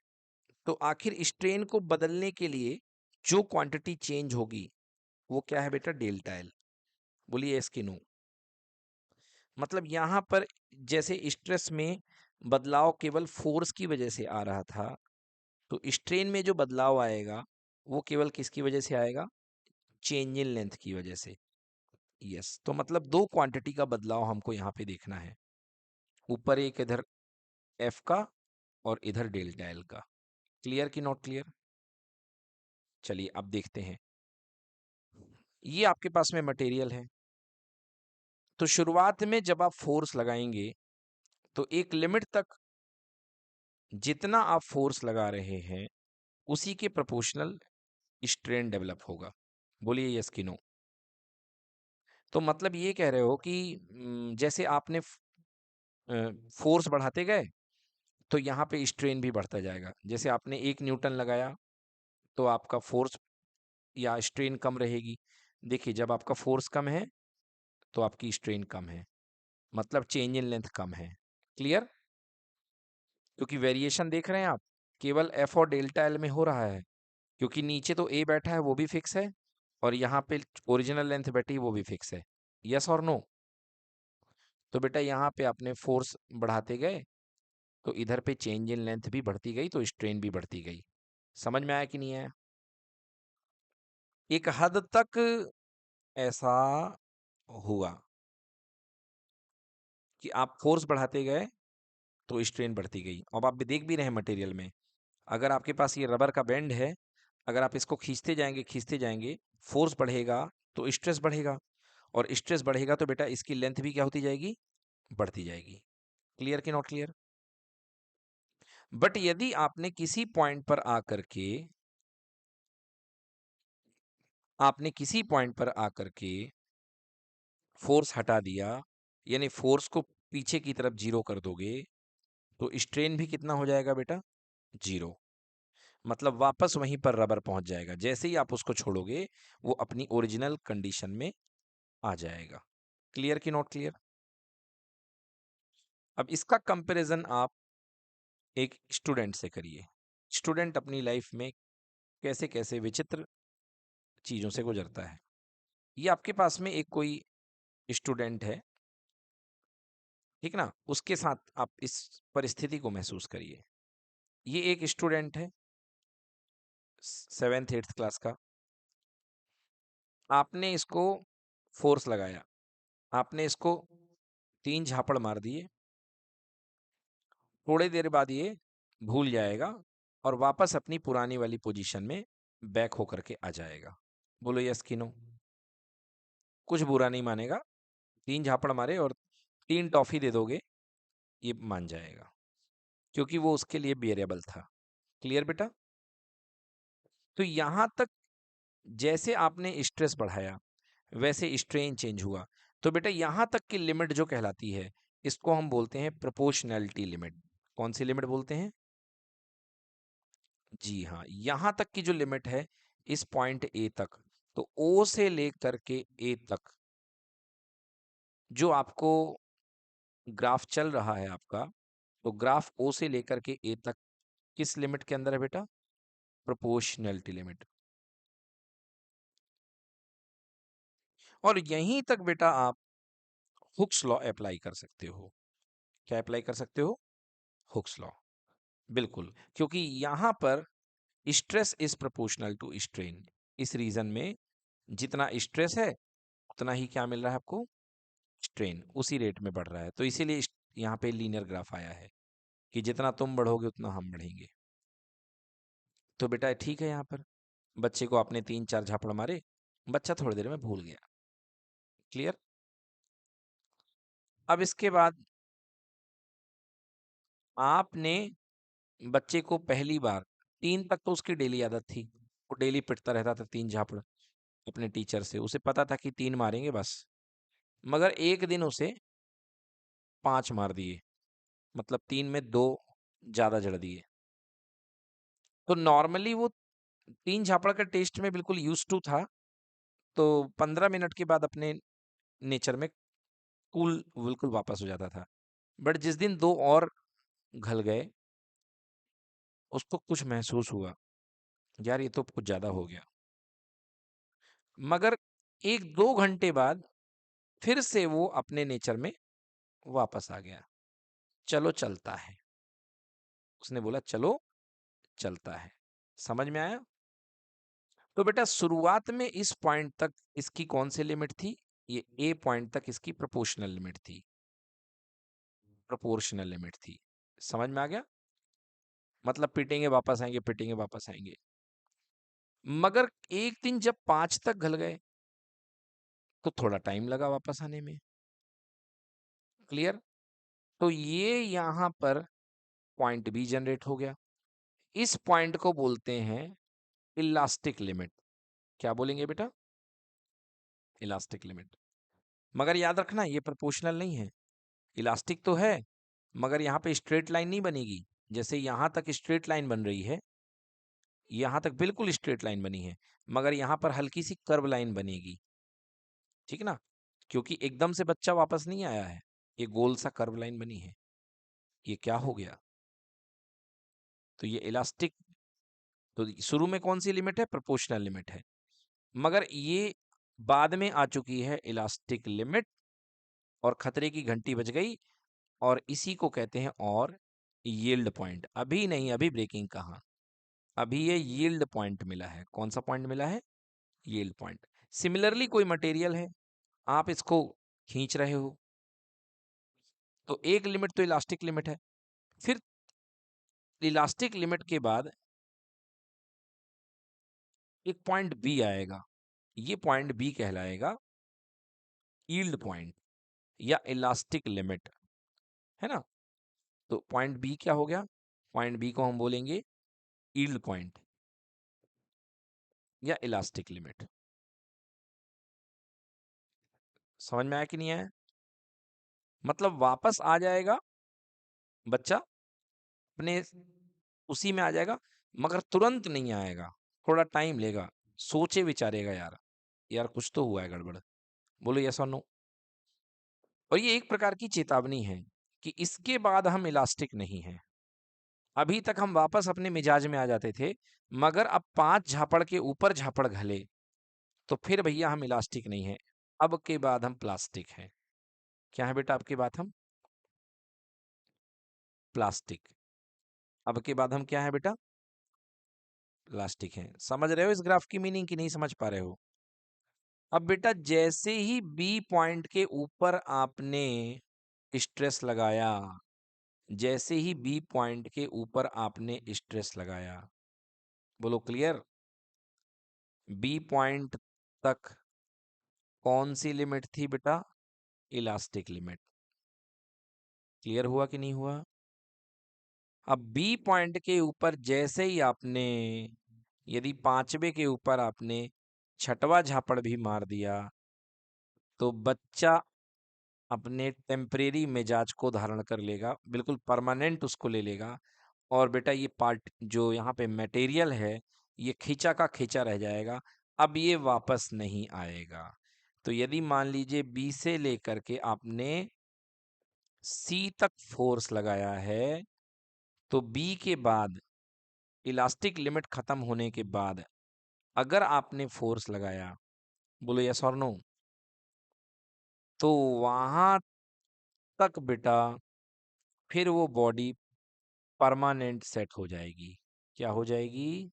तो आखिर स्ट्रेन को बदलने के लिए जो क्वांटिटी चेंज होगी वो क्या है बेटा? Delta L. बोलिए एस की नो? मतलब यहां पर जैसे स्ट्रेस में बदलाव केवल फोर्स की वजह से आ रहा था, तो स्ट्रेन में जो बदलाव आएगा वो केवल किसकी वजह से आएगा? चेंज इन लेंथ की वजह से। यस। तो मतलब दो क्वांटिटी का बदलाव हमको यहाँ पे देखना है, ऊपर एक इधर एफ का और इधर डेल्टा एल का। क्लियर कि नॉट क्लियर? चलिए अब देखते हैं। ये आपके पास में मटेरियल है। तो शुरुआत में जब आप फोर्स लगाएंगे तो एक लिमिट तक जितना आप फोर्स लगा रहे हैं उसी के प्रोपोर्शनल स्ट्रेन डेवलप होगा। बोलिए यस कि नो? तो मतलब ये कह रहे हो कि जैसे आपने फोर्स बढ़ाते गए तो यहाँ पे स्ट्रेन भी बढ़ता जाएगा। जैसे आपने 1 न्यूटन लगाया तो आपका फोर्स या स्ट्रेन कम रहेगी। देखिए जब आपका फोर्स कम है तो आपकी स्ट्रेन कम है, मतलब चेंज इन लेंथ कम है। क्लियर? क्योंकि वेरिएशन देख रहे हैं आप, केवल एफ और डेल्टा एल में हो रहा है, क्योंकि नीचे तो ए बैठा है वो भी फिक्स है और यहाँ पे ओरिजिनल लेंथ बैठी है वो भी फिक्स है। यस और नो? तो बेटा यहाँ पे आपने फोर्स बढ़ाते गए तो इधर पे चेंज इन लेंथ भी बढ़ती गई तो स्ट्रेन भी बढ़ती गई। समझ में आया कि नहीं आया? एक हद तक ऐसा हुआ कि आप फोर्स बढ़ाते गए तो स्ट्रेन बढ़ती गई। अब आप भी देख भी रहे हैं मटेरियल में, अगर आपके पास ये रबर का बैंड है, अगर आप इसको खींचते जाएंगे फोर्स बढ़ेगा तो स्ट्रेस बढ़ेगा, और स्ट्रेस बढ़ेगा तो बेटा इसकी लेंथ भी क्या होती जाएगी? बढ़ती जाएगी। क्लियर कि नॉट क्लियर? बट यदि आपने किसी पॉइंट पर आकर के फोर्स हटा दिया, यानी फोर्स को पीछे की तरफ जीरो कर दोगे, तो स्ट्रेन भी कितना हो जाएगा बेटा? जीरो। मतलब वापस वहीं पर रबर पहुंच जाएगा, जैसे ही आप उसको छोड़ोगे वो अपनी ओरिजिनल कंडीशन में आ जाएगा। क्लियर कि नॉट क्लियर? अब इसका कंपैरिजन आप एक स्टूडेंट से करिए। स्टूडेंट अपनी लाइफ में कैसे कैसे विचित्र चीजों से गुजरता है। ये आपके पास में एक कोई स्टूडेंट है, ठीक ना? उसके साथ आप इस परिस्थिति को महसूस करिए। ये एक स्टूडेंट है 7th 8th क्लास का। आपने इसको फोर्स लगाया, आपने इसको 3 झापड़ मार दिए, थोड़ी देर बाद ये भूल जाएगा और वापस अपनी पुरानी वाली पोजीशन में बैक होकर के आ जाएगा। बोलो यस कि नो? कुछ बुरा नहीं मानेगा, 3 झापड़ मारे और 3 टॉफी दे दोगे ये मान जाएगा, क्योंकि वो उसके लिए बेरिएबल था। क्लियर बेटा? तो यहां तक जैसे आपने स्ट्रेस बढ़ाया वैसे स्ट्रेन चेंज हुआ। तो बेटा यहां तक की लिमिट जो कहलाती है इसको हम बोलते हैं प्रोपोर्शनैलिटी लिमिट। कौन सी लिमिट बोलते हैं? जी हाँ, यहां तक की जो लिमिट है इस पॉइंट ए तक, तो ओ से लेकर के ए तक जो आपको ग्राफ चल रहा है आपका, तो ग्राफ ओ से लेकर के ए तक किस लिमिट के अंदर है बेटा? Proportionality limit. और यहीं तक बेटा आप हुक्स लॉ अप्लाई कर सकते हो। क्या अप्लाई कर सकते हो? Hooke's law. बिल्कुल, क्योंकि यहां पर stress is proportional to strain. इस रीजन में जितना स्ट्रेस है उतना ही क्या मिल रहा है आपको? स्ट्रेन उसी रेट में बढ़ रहा है। तो इसीलिए यहाँ पे लीनियर ग्राफ आया है कि जितना तुम बढ़ोगे उतना हम बढ़ेंगे। तो बेटा ठीक है, यहाँ पर बच्चे को आपने 3-4 झापड़ मारे, बच्चा थोड़ी देर में भूल गया। क्लियर? अब इसके बाद आपने बच्चे को पहली बार 3 तक तो उसकी डेली आदत थी, वो डेली पिटता रहता था 3 झापड़ अपने टीचर से, उसे पता था कि 3 मारेंगे बस। मगर एक दिन उसे 5 मार दिए, मतलब 3 में 2 ज्यादा जड़ दिए। तो नॉर्मली वो 3 झापड़ का टेस्ट में बिल्कुल यूज टू था, तो 15 मिनट के बाद अपने नेचर में कूल बिल्कुल वापस हो जाता था। बट जिस दिन 2 और घल गए, उसको कुछ महसूस हुआ, यार ये तो कुछ ज्यादा हो गया। मगर 1-2 घंटे बाद फिर से वो अपने नेचर में वापस आ गया। चलो चलता है, उसने बोला चलो चलता है। समझ में आया? तो बेटा शुरुआत में इस पॉइंट तक इसकी कौन सी लिमिट थी? ये ए पॉइंट तक इसकी प्रोपोर्शनल लिमिट थी। प्रोपोर्शनल लिमिट थी। समझ में आ गया? मतलब पिटेंगे वापस आएंगे, पिटेंगे वापस आएंगे। मगर एक दिन जब 5 तक घल गए तो थोड़ा टाइम लगा वापस आने में। क्लियर? तो ये यहां पर पॉइंट बी जनरेट हो गया। इस पॉइंट को बोलते हैं इलास्टिक लिमिट। क्या बोलेंगे बेटा? Elastic limit. मगर याद रखना ये प्रोपोर्शनल नहीं है, इलास्टिक तो है, मगर यहाँ पे स्ट्रेट लाइन नहीं बनेगी। जैसे यहाँ तक स्ट्रेट लाइन बन रही है, यहाँ तक बिल्कुल स्ट्रेट लाइन बनी है, मगर यहाँ पर हल्की सी कर्व लाइन बनेगी। ठीक ना? क्योंकि एकदम से बच्चा वापस नहीं आया है, ये गोल सा कर्व लाइन बनी है। ये क्या हो गया? तो ये इलास्टिक। तो शुरू में कौन सी लिमिट है? प्रोपोर्शनल लिमिट है, मगर ये बाद में आ चुकी है इलास्टिक लिमिट, और खतरे की घंटी बज गई। और इसी को कहते हैं और यील्ड पॉइंट। अभी नहीं, अभी ब्रेकिंग कहाँ, अभी ये यील्ड पॉइंट मिला है। कौन सा पॉइंट मिला है? Yield point. सिमिलरली कोई मटेरियल है, आप इसको खींच रहे हो, तो एक लिमिट तो इलास्टिक लिमिट है। फिर इलास्टिक लिमिट के बाद एक पॉइंट बी आएगा, ये पॉइंट बी कहलाएगा यील्ड पॉइंट या इलास्टिक लिमिट, है ना? तो पॉइंट बी क्या हो गया? पॉइंट बी को हम बोलेंगे यील्ड पॉइंट या इलास्टिक लिमिट। समझ में आया कि नहीं आया? मतलब वापस आ जाएगा बच्चा, अपने उसी में आ जाएगा, मगर तुरंत नहीं आएगा, थोड़ा टाइम लेगा, सोचे विचारेगा, यार यार कुछ तो हुआ है गड़बड़। बोलो यस और नो। और ये एक प्रकार की चेतावनी है कि इसके बाद हम इलास्टिक नहीं है। अभी तक हम वापस अपने मिजाज में आ जाते थे, मगर अब 5 झापड़ के ऊपर झापड़ घले तो फिर भैया हम इलास्टिक नहीं है, अब के बाद हम प्लास्टिक हैं। क्या है बेटा? अब के बाद हम प्लास्टिक। अब के बाद हम क्या है बेटा? प्लास्टिक हैं। समझ रहे हो इस ग्राफ की मीनिंग की नहीं समझ पा रहे हो? अब बेटा जैसे ही बी पॉइंट के ऊपर आपने स्ट्रेस लगाया, जैसे ही बी पॉइंट के ऊपर आपने स्ट्रेस लगाया, बोलो क्लियर? बी पॉइंट तक कौन सी लिमिट थी बेटा? Elastic limit. क्लियर हुआ कि नहीं हुआ? अब बी पॉइंट के ऊपर जैसे ही आपने, यदि 5वें के ऊपर आपने 6वां झापड़ भी मार दिया, तो बच्चा अपने टेम्परेरी मिजाज को धारण कर लेगा, बिल्कुल परमानेंट उसको ले लेगा। और बेटा ये पार्ट जो यहाँ पे मटेरियल है, ये खींचा का खींचा रह जाएगा, अब ये वापस नहीं आएगा। तो यदि मान लीजिए बी से लेकर के आपने सी तक फोर्स लगाया है, तो बी के बाद इलास्टिक लिमिट खत्म होने के बाद अगर आपने फोर्स लगाया, बोलो यस और नो, तो वहां तक बेटा फिर वो बॉडी परमानेंट सेट हो जाएगी। क्या हो जाएगी?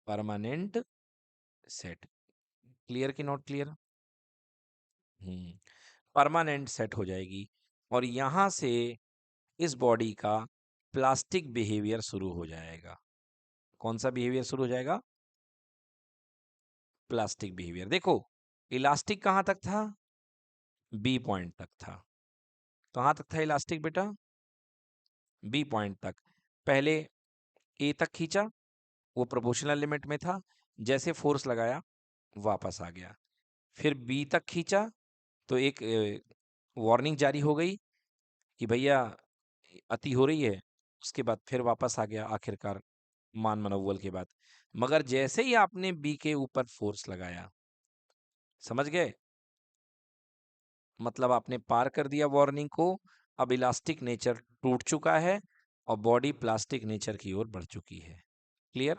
Permanent set. क्लियर कि नॉट क्लियर? परमानेंट सेट हो जाएगी। और यहां से इस बॉडी का प्लास्टिक बिहेवियर शुरू हो जाएगा। कौन सा बिहेवियर शुरू हो जाएगा? Plastic behaviour. देखो, इलास्टिक कहां तक था? बी पॉइंट तक था। कहां तक था इलास्टिक बेटा? बी पॉइंट तक। पहले ए तक खींचा, वो प्रोपोर्शनल लिमिट में था, जैसे फोर्स लगाया वापस आ गया। फिर बी तक खींचा तो एक वार्निंग जारी हो गई कि भैया अति हो रही है। उसके बाद फिर वापस आ गया आखिरकार मान मनोवल के बाद। मगर जैसे ही आपने बी के ऊपर फोर्स लगाया, समझ गए, मतलब आपने पार कर दिया वार्निंग को। अब इलास्टिक नेचर टूट चुका है और बॉडी प्लास्टिक नेचर की ओर बढ़ चुकी है। क्लियर?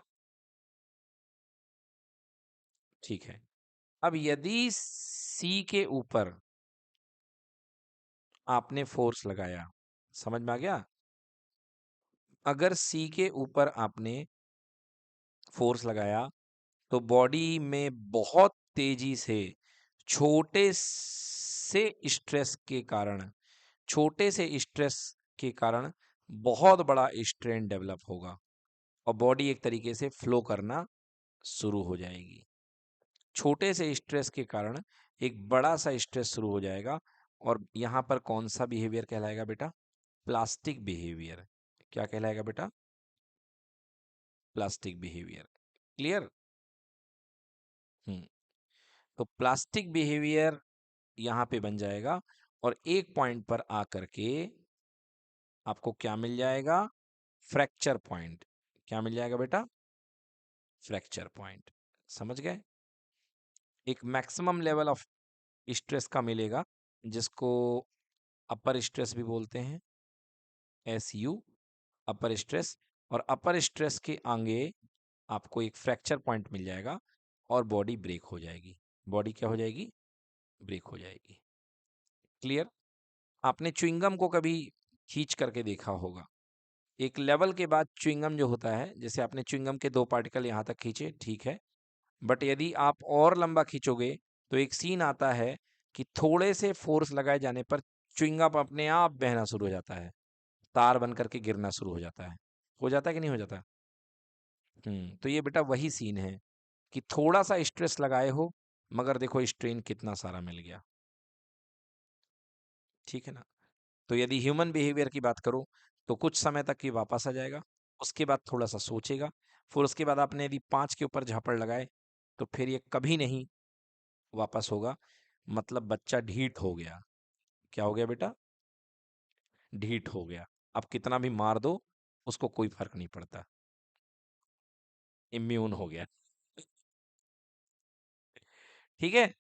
ठीक है। अब यदि सी के ऊपर आपने फोर्स लगाया, समझ में आ गया? अगर सी के ऊपर आपने फोर्स लगाया तो बॉडी में बहुत तेजी से छोटे से स्ट्रेस के कारण छोटे से स्ट्रेस के कारण बहुत बड़ा स्ट्रेन डेवलप होगा और बॉडी एक तरीके से फ्लो करना शुरू हो जाएगी। छोटे से स्ट्रेस के कारण एक बड़ा सा स्ट्रेस शुरू हो जाएगा और यहाँ पर कौन सा बिहेवियर कहलाएगा बेटा? Plastic behaviour. क्या कहलाएगा बेटा? Plastic behaviour. क्लियर? हम्म। तो प्लास्टिक बिहेवियर यहाँ पे बन जाएगा और एक पॉइंट पर आकर के आपको क्या मिल जाएगा? Fracture point. क्या मिल जाएगा बेटा? Fracture point. समझ गए? एक मैक्सिमम लेवल ऑफ स्ट्रेस का मिलेगा जिसको अपर स्ट्रेस भी बोलते हैं, SU, अपर स्ट्रेस। और अपर स्ट्रेस के आगे आपको एक फ्रैक्चर पॉइंट मिल जाएगा और बॉडी ब्रेक हो जाएगी। बॉडी क्या हो जाएगी? ब्रेक हो जाएगी। क्लियर? आपने च्युइंगम को कभी खींच करके देखा होगा। एक लेवल के बाद च्युइंगम जो होता है, जैसे आपने च्युइंगम के 2 पार्टिकल यहाँ तक खींचे, ठीक है। बट यदि आप और लंबा खींचोगे तो एक सीन आता है कि थोड़े से फोर्स लगाए जाने पर च्युइंगम अपने आप बहना शुरू हो जाता है, तार बन करके गिरना शुरू हो जाता है। हो जाता है कि नहीं हो जाता? तो ये बेटा वही सीन है कि थोड़ा सा स्ट्रेस लगाए हो मगर देखो स्ट्रेन कितना सारा मिल गया। ठीक है ना? तो यदि ह्यूमन बिहेवियर की बात करो तो कुछ समय तक ये वापस आ जाएगा, उसके बाद थोड़ा सा सोचेगा, फिर उसके बाद आपने यदि 5 के ऊपर झापड़ लगाए तो फिर ये कभी नहीं वापस होगा। मतलब बच्चा ढीठ हो गया। क्या हो गया बेटा? ढीठ हो गया। अब कितना भी मार दो उसको कोई फर्क नहीं पड़ता, इम्यून हो गया। ठीक है।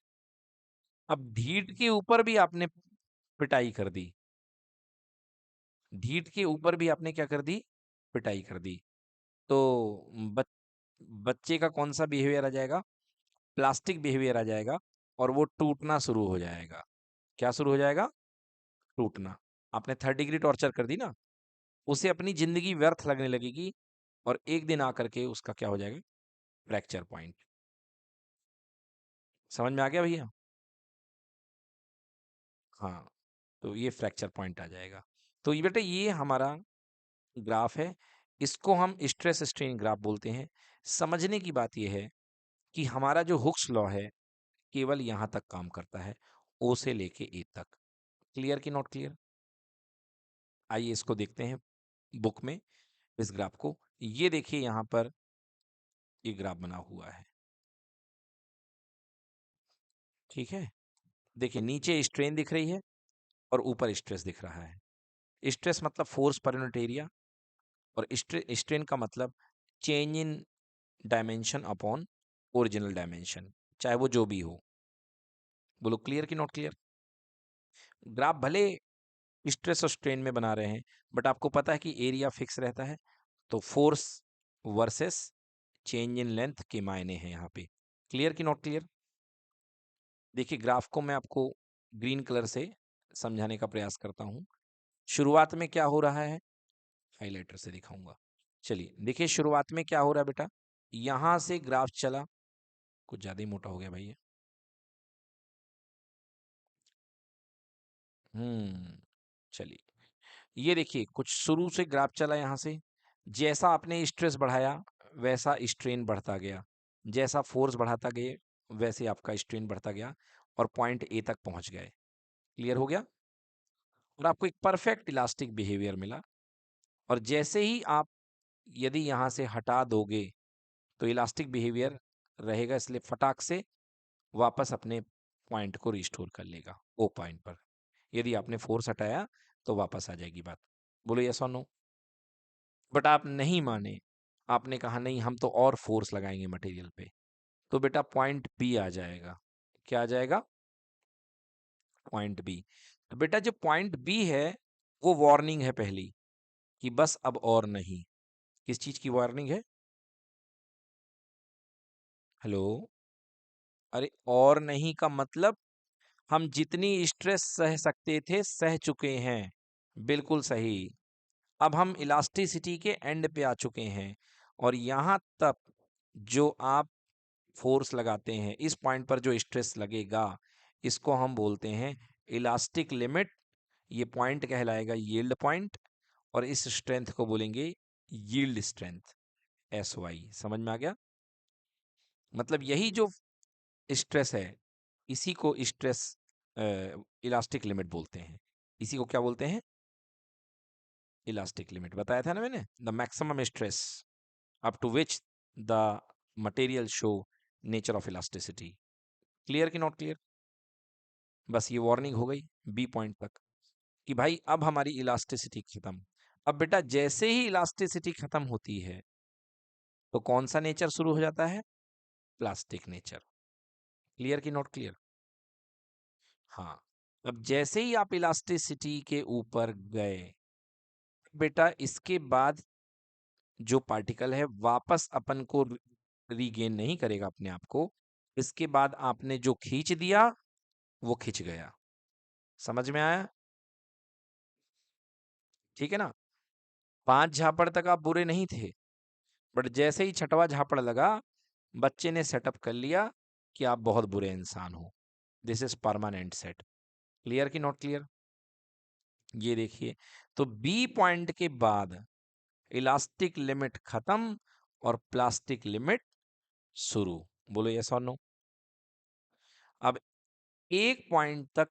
अब ढीठ के ऊपर भी आपने पिटाई कर दी, ढीठ के ऊपर भी आपने क्या कर दी? पिटाई कर दी। तो बच, बच्चे का कौन सा बिहेवियर आ जाएगा? प्लास्टिक बिहेवियर आ जाएगा और वो टूटना शुरू हो जाएगा। क्या शुरू हो जाएगा? टूटना। आपने 3rd डिग्री टॉर्चर कर दी ना, उसे अपनी जिंदगी व्यर्थ लगने लगेगी और एक दिन आकर के उसका क्या हो जाएगा? Fracture point. समझ में आ गया भैया? हाँ। तो ये फ्रैक्चर पॉइंट आ जाएगा। तो ये बेटा ये हमारा ग्राफ है, इसको हम स्ट्रेस स्ट्रेन ग्राफ बोलते हैं। समझने की बात यह है कि हमारा जो हुक्स लॉ है केवल यहाँ तक काम करता है, ओ से लेके ए तक। क्लियर कि नॉट क्लियर? आइए इसको देखते हैं बुक में, इस ग्राफ को। ये देखिए यहाँ पर ये ग्राफ बना हुआ है। ठीक है। देखिए नीचे स्ट्रेन दिख रही है और ऊपर स्ट्रेस दिख रहा है। स्ट्रेस मतलब फोर्स पर यूनिट एरिया और स्ट्रेन का मतलब change in dimension upon original dimension, चाहे वो जो भी हो। बोलो क्लियर कि नॉट क्लियर? ग्राफ भले स्ट्रेस और स्ट्रेन में बना रहे हैं, बट आपको पता है कि एरिया फिक्स रहता है, तो force versus change in length के मायने हैं यहाँ पे। क्लियर कि नॉट क्लियर? देखिए ग्राफ को मैं आपको ग्रीन कलर से समझाने का प्रयास करता हूँ। शुरुआत में क्या हो रहा है, हाइलाइटर से दिखाऊंगा। चलिए देखिए शुरुआत में क्या हो रहा है बेटा, यहां से ग्राफ चला, कुछ ज्यादा ही मोटा हो गया भाई ये। चलिए ये देखिए कुछ शुरू से ग्राफ चला यहाँ से, जैसा आपने स्ट्रेस बढ़ाया वैसा स्ट्रेन बढ़ता गया, जैसा फोर्स बढ़ाता गए वैसे आपका स्ट्रेन बढ़ता गया, और पॉइंट ए तक पहुंच गए। क्लियर हो गया? और आपको एक परफेक्ट इलास्टिक बिहेवियर मिला। और जैसे ही आप यदि यहाँ से हटा दोगे तो इलास्टिक बिहेवियर रहेगा, इसलिए फटाक से वापस अपने पॉइंट को रिस्टोर कर लेगा ओ पॉइंट पर। यदि आपने फोर्स हटाया तो वापस आ जाएगी बात। बोलो यस और नो? बट आप नहीं माने, आपने कहा नहीं हम तो और फोर्स लगाएंगे मटेरियल पे, तो बेटा पॉइंट बी आ जाएगा। क्या आ जाएगा? Point B. तो बेटा जो पॉइंट बी है वो वार्निंग है पहली, कि बस अब और नहीं। किस चीज की वार्निंग है? हेलो? अरे और नहीं का मतलब हम जितनी स्ट्रेस सह सकते थे सह चुके हैं। बिल्कुल सही। अब हम इलास्टिसिटी के एंड पे आ चुके हैं, और यहाँ तक जो आप फोर्स लगाते हैं इस पॉइंट पर जो स्ट्रेस लगेगा इसको हम बोलते हैं इलास्टिक लिमिट। ये पॉइंट कहलाएगा यील्ड पॉइंट, और इस स्ट्रेंथ को बोलेंगे यील्ड स्ट्रेंथ, एस वाई। समझ में आ गया? मतलब यही जो स्ट्रेस है इसी को स्ट्रेस इलास्टिक लिमिट बोलते हैं। इसी को क्या बोलते हैं? Elastic limit. बताया था ना मैंने, the maximum stress up to which the material show nature of elasticity. Clear कि नॉट क्लियर? बस ये वार्निंग हो गई बी पॉइंट तक कि भाई अब हमारी इलास्टिसिटी खत्म। अब बेटा जैसे ही इलास्टिसिटी खत्म होती है तो कौन सा नेचर शुरू हो जाता है? Plastic nature. क्लियर कि नॉट क्लियर? हाँ। अब जैसे ही आप इलास्टिसिटी के ऊपर गए बेटा, इसके बाद जो पार्टिकल है वापस अपन को रीगेन नहीं करेगा अपने आप को। इसके बाद आपने जो खींच दिया वो खिंच गया। समझ में आया? ठीक है ना? 5 झापड़ तक आप बुरे नहीं थे, बट जैसे ही छठवां झापड़ लगा बच्चे ने सेटअप कर लिया कि आप बहुत बुरे इंसान हो। This is permanent set. Clear कि नॉट क्लियर? ये देखिए, तो बी पॉइंट के बाद इलास्टिक लिमिट खत्म और प्लास्टिक लिमिट शुरू। बोलो यस और नो? अब एक पॉइंट तक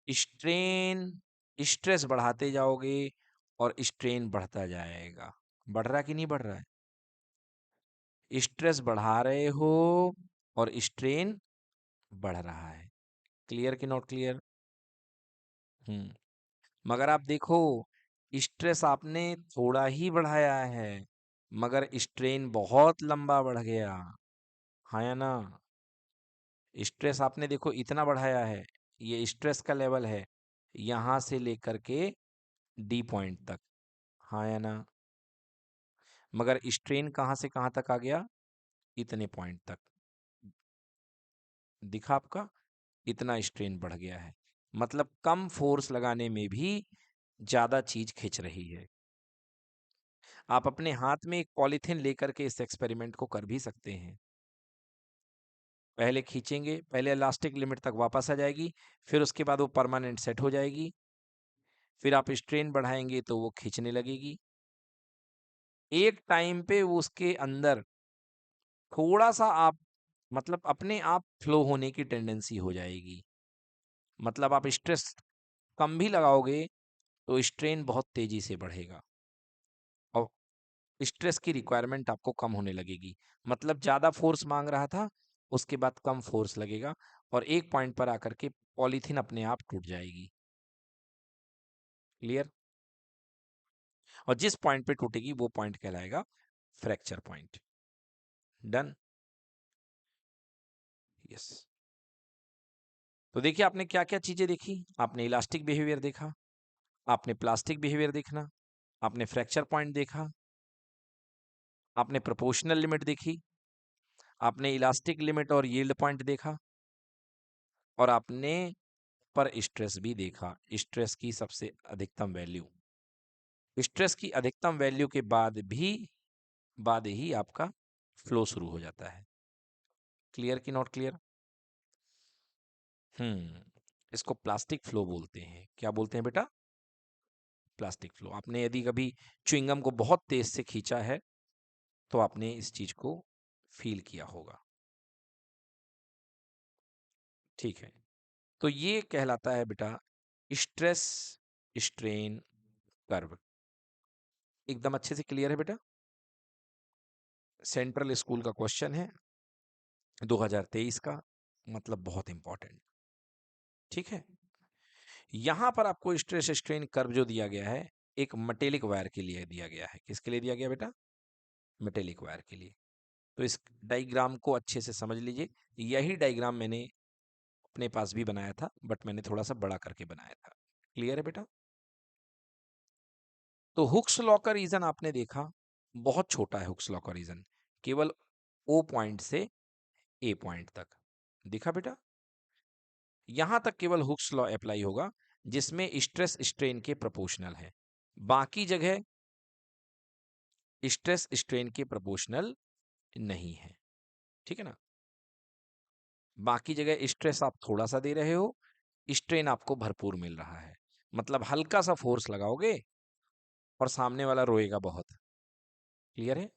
स्ट्रेन स्ट्रेस बढ़ाते जाओगे और स्ट्रेन बढ़ता जाएगा। बढ़ रहा है कि नहीं बढ़ रहा है? स्ट्रेस बढ़ा रहे हो और स्ट्रेन बढ़ रहा है। क्लियर कि नॉट क्लियर? हम्म। मगर आप देखो, स्ट्रेस आपने थोड़ा ही बढ़ाया है मगर स्ट्रेन बहुत लंबा बढ़ गया। हाँ या ना? स्ट्रेस आपने देखो इतना बढ़ाया है, ये स्ट्रेस का लेवल है यहां से लेकर के डी पॉइंट तक। हाँ या ना? मगर स्ट्रेन कहाँ से कहाँ तक आ गया? इतने पॉइंट तक। दिखा आपका? इतना स्ट्रेन बढ़ गया है, मतलब कम फोर्स लगाने में भी ज्यादा चीज खिंच रही है। आप अपने हाथ में एक पॉलीथिन लेकर के इस एक्सपेरिमेंट को कर भी सकते हैं। पहले खींचेंगे, पहले इलास्टिक लिमिट तक वापस आ जाएगी, फिर उसके बाद वो परमानेंट सेट हो जाएगी, फिर आप स्ट्रेन बढ़ाएंगे तो वो खींचने लगेगी। एक टाइम पे वो उसके अंदर थोड़ा सा आप मतलब अपने आप फ्लो होने की टेंडेंसी हो जाएगी। मतलब आप स्ट्रेस कम भी लगाओगे तो स्ट्रेन बहुत तेजी से बढ़ेगा, और स्ट्रेस की रिक्वायरमेंट आपको कम होने लगेगी। मतलब ज्यादा फोर्स मांग रहा था, उसके बाद कम फोर्स लगेगा, और एक पॉइंट पर आकर के पॉलीथीन अपने आप टूट जाएगी। क्लियर? और जिस पॉइंट पे टूटेगी वो पॉइंट कहलाएगा फ्रैक्चर पॉइंट। डन? यस। तो देखिए आपने क्या क्या चीजें देखी। आपने इलास्टिक बिहेवियर देखा, आपने प्लास्टिक बिहेवियर देखना, आपने फ्रैक्चर पॉइंट देखा, आपने प्रोपोर्शनल लिमिट देखी, आपने इलास्टिक लिमिट और यील्ड पॉइंट देखा, और आपने पर स्ट्रेस भी देखा, स्ट्रेस की सबसे अधिकतम वैल्यू। स्ट्रेस की अधिकतम वैल्यू के बाद ही आपका फ्लो शुरू हो जाता है। क्लियर कि नॉट क्लियर? इसको प्लास्टिक फ्लो बोलते हैं। क्या बोलते हैं बेटा? Plastic flow. आपने यदि कभी च्युइंगम को बहुत तेज से खींचा है तो आपने इस चीज को फील किया होगा। ठीक है, तो ये कहलाता है बेटा स्ट्रेस स्ट्रेन कर्व। एकदम अच्छे से क्लियर है बेटा? सेंट्रल स्कूल का क्वेश्चन है 2023 का, मतलब बहुत इंपॉर्टेंट। ठीक है, यहां पर आपको स्ट्रेस स्ट्रेन कर्व जो दिया गया है एक मेटेलिक वायर के लिए दिया गया है। किसके लिए दिया गया बेटा? मेटेलिक वायर के लिए। तो इस डायग्राम को अच्छे से समझ लीजिए। यही डायग्राम मैंने अपने पास भी बनाया था, बट मैंने थोड़ा सा बड़ा करके बनाया था। क्लियर है बेटा? तो हुक्स लॉ का रीजन आपने देखा, बहुत छोटा है हुक्स लॉ का रीजन, केवल ओ पॉइंट से ए पॉइंट तक। दिखा बेटा? यहां तक केवल हुक्स लॉ अप्लाई होगा जिसमें स्ट्रेस स्ट्रेन के प्रोपोर्शनल है। बाकी जगह स्ट्रेस स्ट्रेन के प्रोपोर्शनल नहीं है। ठीक है ना? बाकी जगह स्ट्रेस आप थोड़ा सा दे रहे हो, स्ट्रेन आपको भरपूर मिल रहा है। मतलब हल्का सा फोर्स लगाओगे और सामने वाला रोएगा बहुत। क्लियर है?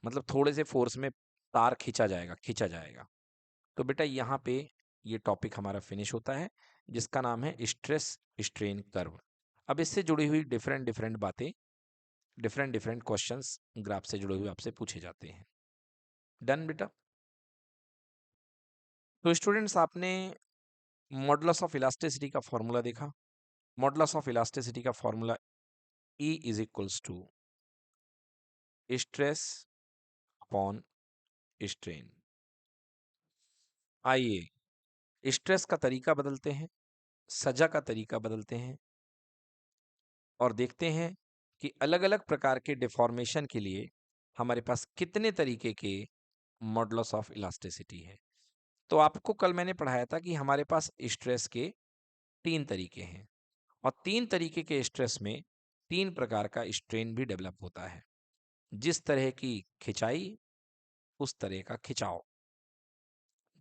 मतलब थोड़े से फोर्स में तार खींचा जाएगा। तो बेटा यहाँ पे ये टॉपिक हमारा फिनिश होता है जिसका नाम है स्ट्रेस स्ट्रेन कर्व। अब इससे जुड़ी हुई डिफरेंट डिफरेंट बातें, डिफरेंट डिफरेंट क्वेश्चंस ग्राफ से जुड़े हुए आपसे पूछे जाते हैं। डन बेटा? तो स्टूडेंट्स आपने मॉडुलस ऑफ इलास्टिसिटी का फॉर्मूला देखा। मॉडुलस ऑफ इलास्टिसिटी का formula E is equals to stress upon strain. आइए स्ट्रेस का तरीका बदलते हैं, सजा का तरीका बदलते हैं, और देखते हैं कि अलग अलग प्रकार के डिफॉर्मेशन के लिए हमारे पास कितने तरीके के मॉडुलस ऑफ इलास्टिसिटी है। तो आपको कल मैंने पढ़ाया था कि हमारे पास स्ट्रेस के 3 तरीके हैं, और 3 तरीके के स्ट्रेस में 3 प्रकार का स्ट्रेन भी डेवलप होता है। जिस तरह की खिंचाई उस तरह का खिंचाव,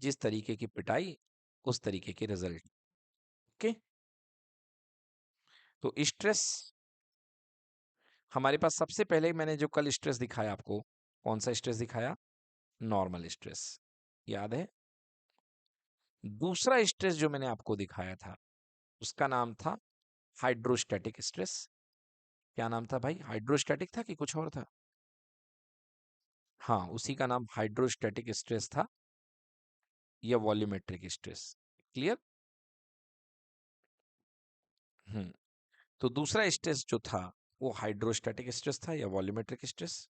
जिस तरीके की पिटाई उस तरीके के रिजल्ट। ओके, तो स्ट्रेस हमारे पास सबसे पहले मैंने जो कल स्ट्रेस दिखाया आपको, कौन सा स्ट्रेस दिखाया? नॉर्मल स्ट्रेस, याद है? दूसरा स्ट्रेस जो मैंने आपको दिखाया था उसका नाम था हाइड्रोस्टैटिक स्ट्रेस। क्या नाम था भाई? हाइड्रोस्टैटिक था कि कुछ और था? हाँ, उसी का नाम हाइड्रोस्टैटिक स्ट्रेस था, या वॉल्यूमेट्रिक स्ट्रेस। क्लियर? हम्म। तो दूसरा स्ट्रेस जो था वो हाइड्रोस्टैटिक स्ट्रेस था या वॉल्यूमेट्रिक स्ट्रेस।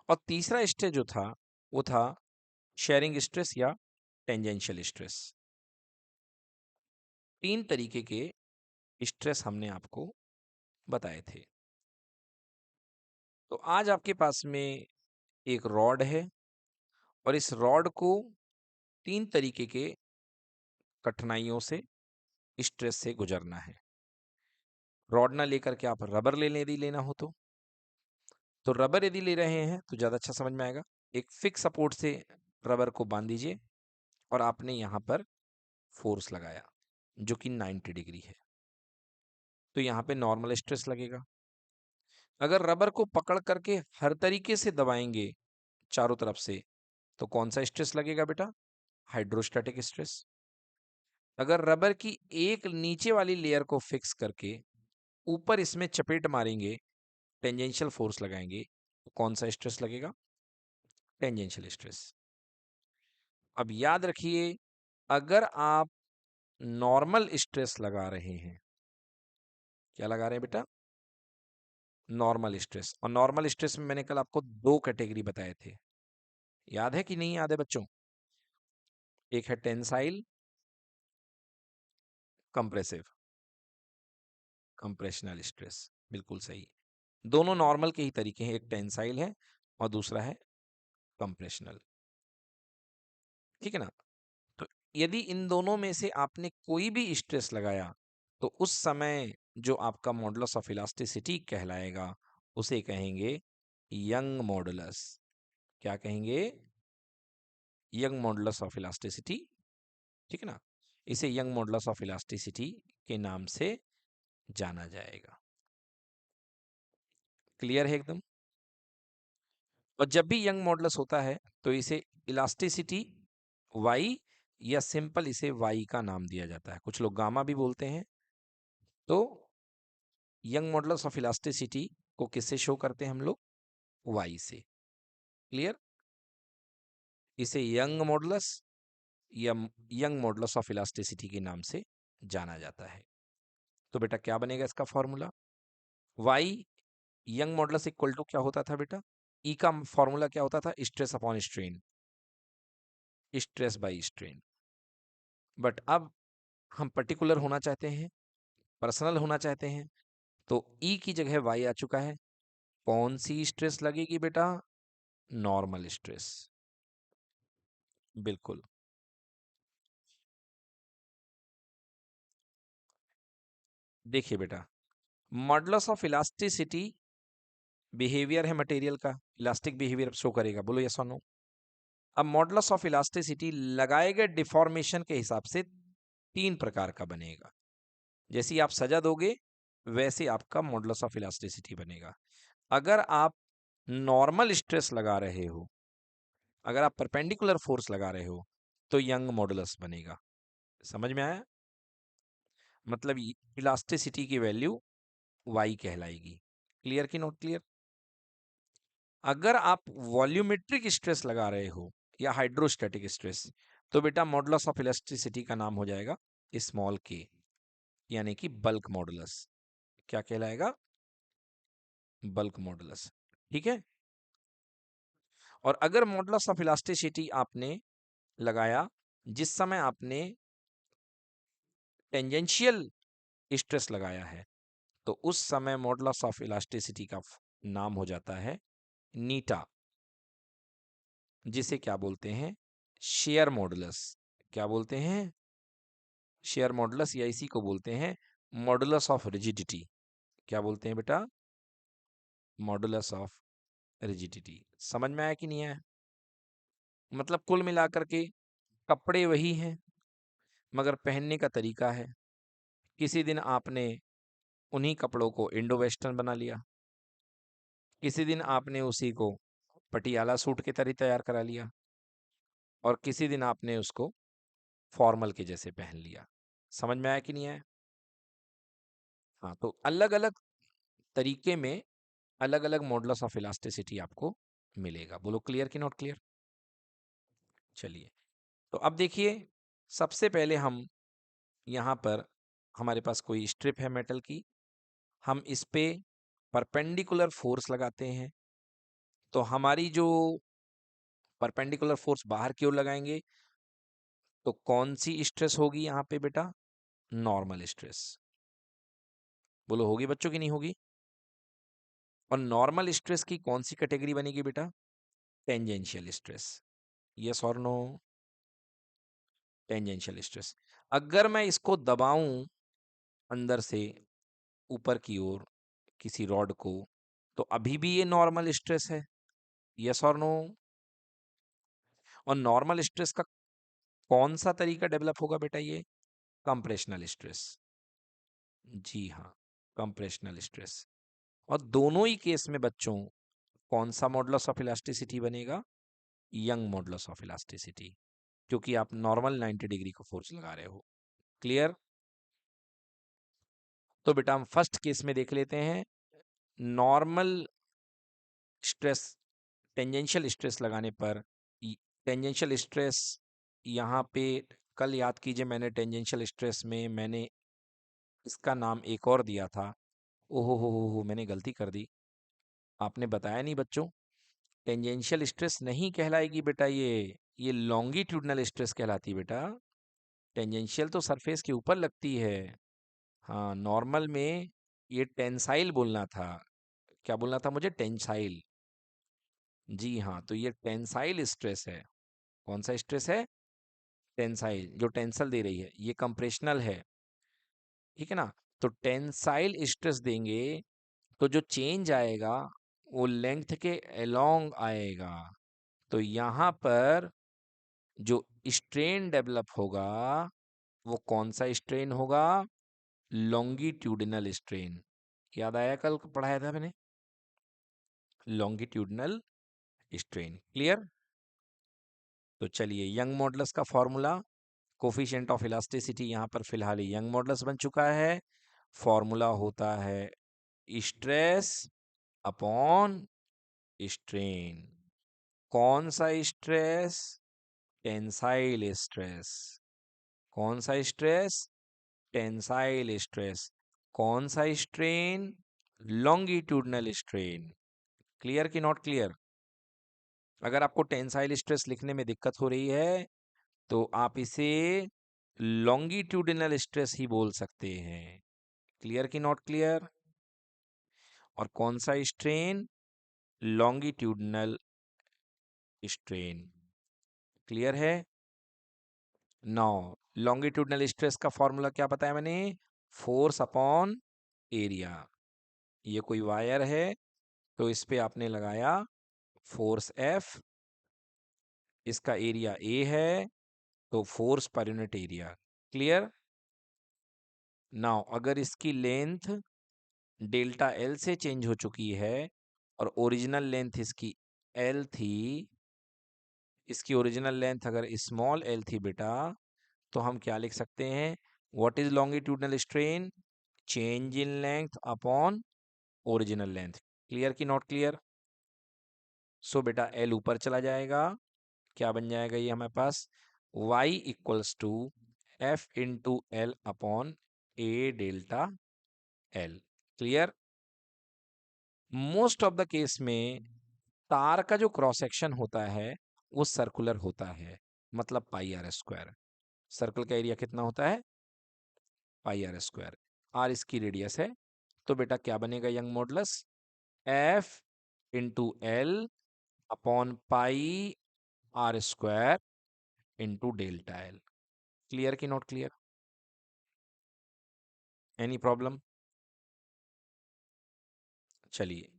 और तीसरा स्ट्रेस जो था वो था शेयरिंग स्ट्रेस या टेंजेंशियल स्ट्रेस। 3 तरीके के स्ट्रेस हमने आपको बताए थे। तो आज आपके पास में एक रॉड है, और इस रॉड को 3 तरीके के कठिनाइयों से, स्ट्रेस से गुजरना है। रॉड ना लेकर के आप रबर यदि लेना हो तो रबर यदि ले रहे हैं तो ज़्यादा अच्छा समझ में आएगा। एक फिक्स सपोर्ट से रबर को बांध दीजिए, और आपने यहाँ पर फोर्स लगाया जो कि 90 डिग्री है, तो यहाँ पे नॉर्मल स्ट्रेस लगेगा। अगर रबर को पकड़ करके हर तरीके से दबाएंगे चारों तरफ से तो कौन सा स्ट्रेस लगेगा बेटा? Hydrostatic stress. अगर रबर की एक नीचे वाली लेयर को फिक्स करके ऊपर इसमें चपेट मारेंगे, टेंजेंशियल फोर्स लगाएंगे, तो कौन सा स्ट्रेस लगेगा? Tangential stress. अब याद रखिए, अगर आप नॉर्मल स्ट्रेस लगा रहे हैं, क्या लगा रहे हैं बेटा? Normal stress. और नॉर्मल स्ट्रेस में मैंने कल आपको दो कैटेगरी बताए थे, याद है कि नहीं याद है बच्चों? एक है टेंसाइल, कंप्रेसिव, कंप्रेशनल स्ट्रेस, बिल्कुल सही। दोनों नॉर्मल के ही तरीके हैं, एक टेंसाइल है और दूसरा है कंप्रेशनल, ठीक है ना? तो यदि इन दोनों में से आपने कोई भी स्ट्रेस लगाया तो उस समय जो आपका मॉडुलस ऑफ इलास्टिसिटी कहलाएगा उसे कहेंगे यंग मॉडुलस। क्या कहेंगे? यंग मॉडुलस ऑफ इलास्टिसिटी, ठीक है ना? इसे यंग मॉडुलस ऑफ इलास्टिसिटी के नाम से जाना जाएगा। क्लियर है एकदम? और जब भी यंग मॉडुलस होता है तो इसे इलास्टिसिटी वाई या सिंपल इसे वाई का नाम दिया जाता है, कुछ लोग गामा भी बोलते हैं। तो यंग मॉडुलस ऑफ इलास्टिसिटी को किससे शो करते हैं हम लोग? वाई से। क्लियर? इसे यंग मॉडुलस या यंग मॉडुलस ऑफ इलास्टिसिटी के नाम से जाना जाता है। तो बेटा क्या बनेगा इसका formula? Y Young modulus equal to क्या होता था बेटा? ई का फॉर्मूला क्या होता था? Stress upon strain, stress by strain. But अब हम पर्टिकुलर होना चाहते हैं, पर्सनल होना चाहते हैं, तो ई की जगह वाई आ चुका है। कौन सी स्ट्रेस लगेगी बेटा? नॉर्मल स्ट्रेस, बिल्कुल। देखिए बेटा, मॉडुलस ऑफ इलास्टिसिटी बिहेवियर है मटेरियल का, इलास्टिक बिहेवियर शो करेगा, बोलो यस और नो। अब मॉडुलस ऑफ इलास्टिसिटी लगाए गए डिफॉर्मेशन के हिसाब से तीन प्रकार का बनेगा। जैसे ही आप सजा दोगे वैसे आपका मॉडुलस ऑफ इलास्टिसिटी बनेगा। अगर आप नॉर्मल स्ट्रेस लगा रहे हो, अगर आप परपेंडिकुलर फोर्स लगा रहे हो, तो यंग मॉडुलस बनेगा। समझ में आया? मतलब इलास्टिसिटी की वैल्यू वाई कहलाएगी। क्लियर कि नॉट क्लियर? अगर आप वॉल्यूमेट्रिक स्ट्रेस लगा रहे हो या हाइड्रोस्टैटिक स्ट्रेस, तो बेटा मॉडुलस ऑफ इलास्टिसिटी का नाम हो जाएगा स्मॉल के, यानी कि बल्क मॉडुलस। क्या कहलाएगा? बल्क मॉडुलस, ठीक है। और अगर मॉडुलस ऑफ इलास्टिसिटी आपने लगाया जिस समय आपने टेंजेंशियल स्ट्रेस लगाया है, तो उस समय मॉडुलस ऑफ इलास्टिसिटी का नाम हो जाता है नीटा, जिसे क्या बोलते हैं? Share modulus. क्या बोलते हैं? शेयर मॉडुलस, या इसी को बोलते हैं मॉडुलस ऑफ रिजिडिटी। क्या बोलते हैं बेटा? Modulus of rigidity. समझ में आया कि नहीं आया? मतलब कुल मिलाकर के कपड़े वही हैं मगर पहनने का तरीका है। किसी दिन आपने उन्हीं कपड़ों को इंडो वेस्टर्न बना लिया, किसी दिन आपने उसी को पटियाला सूट की तरह तैयार करा लिया, और किसी दिन आपने उसको फॉर्मल के जैसे पहन लिया। समझ में आया कि नहीं आया? हाँ, तो अलग अलग तरीके में अलग अलग मॉडुलस ऑफ इलास्टिसिटी आपको मिलेगा। बोलो क्लियर कि नॉट क्लियर? चलिए, तो अब देखिए, सबसे पहले हम यहाँ पर, हमारे पास कोई स्ट्रिप है मेटल की, हम इस पे परपेंडिकुलर फोर्स लगाते हैं। तो हमारी जो परपेंडिकुलर फोर्स बाहर की ओर लगाएंगे, तो कौन सी स्ट्रेस होगी यहाँ पे बेटा? Normal stress. बोलो होगी बच्चों की नहीं होगी? और नॉर्मल स्ट्रेस की कौन सी कैटेगरी बनेगी बेटा? Tangential stress. यस और नो? Tangential stress. अगर मैं इसको दबाऊं अंदर से ऊपर की ओर किसी रॉड को, तो अभी भी ये नॉर्मल स्ट्रेस है। यस और नो? और नॉर्मल स्ट्रेस का कौन सा तरीका डेवलप होगा बेटा? ये कंप्रेशनल स्ट्रेस। जी हाँ, कंप्रेशनल स्ट्रेस। और दोनों ही केस में बच्चों कौन सा मॉडुलस ऑफ इलास्टिसिटी बनेगा? यंग मॉडुलस ऑफ इलास्टिसिटी, क्योंकि आप नॉर्मल 90 डिग्री को फोर्स लगा रहे हो। क्लियर? तो बेटा हम फर्स्ट केस में देख लेते हैं। नॉर्मल स्ट्रेस, टेंजेंशियल स्ट्रेस लगाने पर, टेंजेंशियल स्ट्रेस यहाँ पे, कल याद कीजिए मैंने टेंजेंशियल स्ट्रेस में मैंने इसका नाम एक और दिया था। ओहो हो, मैंने गलती कर दी। आपने बताया नहीं बच्चों, टेंजेंशियल स्ट्रेस नहीं कहलाएगी बेटा, ये लॉन्गिट्यूडनल स्ट्रेस कहलाती है बेटा। टेंजेंशियल तो सरफेस के ऊपर लगती है। हाँ, नॉर्मल में ये टेंसाइल बोलना था। क्या बोलना था मुझे? टेंसाइल। जी हाँ, तो ये टेंसाइल स्ट्रेस है। कौन सा स्ट्रेस है? टेंसाइल, जो टेंसल दे रही है। ये कंप्रेशनल है, ठीक है ना। तो टेंसाइल स्ट्रेस देंगे तो जो चेंज आएगा वो लेंथ के अलोंग आएगा। तो यहाँ पर जो स्ट्रेन डेवलप होगा वो कौन सा स्ट्रेन होगा? Longitudinal strain. याद आया? कल पढ़ाया था मैंने, लॉन्गिट्यूडिनल स्ट्रेन। क्लियर? तो चलिए, यंग मॉडुलस का फॉर्मूला, कोफिशिएंट ऑफ इलास्टिसिटी यहाँ पर फिलहाल यंग मॉडुलस बन चुका है। फॉर्मूला होता है स्ट्रेस अपॉन स्ट्रेन। कौन सा स्ट्रेस? Tensile stress. कौन सा स्ट्रेस? Tensile stress. कौन सा स्ट्रेन? Longitudinal strain. क्लियर कि नॉट क्लियर? अगर आपको टेंसाइल स्ट्रेस लिखने में दिक्कत हो रही है तो आप इसे लॉन्गिट्यूडिनल स्ट्रेस ही बोल सकते हैं। क्लियर कि नॉट क्लियर? और कौन सा स्ट्रेन? Longitudinal strain. क्लियर है? नौ, लॉन्गिट्यूडिनल स्ट्रेस का फॉर्मूला क्या बताया मैंने? Force upon area. ये कोई वायर है तो इस पे आपने लगाया फोर्स F, इसका एरिया A है, तो फोर्स पर यूनिट एरिया। क्लियर? नाउ अगर इसकी लेंथ डेल्टा L से चेंज हो चुकी है और ओरिजिनल लेंथ इसकी L थी, इसकी ओरिजिनल लेंथ अगर स्मॉल l थी बेटा, तो हम क्या लिख सकते हैं? What is longitudinal strain? Change in length upon original length. Clear कि नॉट क्लियर? सो बेटा L ऊपर चला जाएगा, क्या बन जाएगा ये हमारे पास? y equals to F into L upon A delta L। Clear? Most of the case में तार का जो क्रॉस सेक्शन होता है वो सर्कुलर होता है, मतलब पाई आर स्क्वायर। सर्कल का एरिया कितना होता है? Pi R square. आर इसकी रेडियस है। तो बेटा क्या बनेगा Young modulus? F into L upon pi R square into delta L. Clear कि नॉट क्लियर? Any problem? चलिए,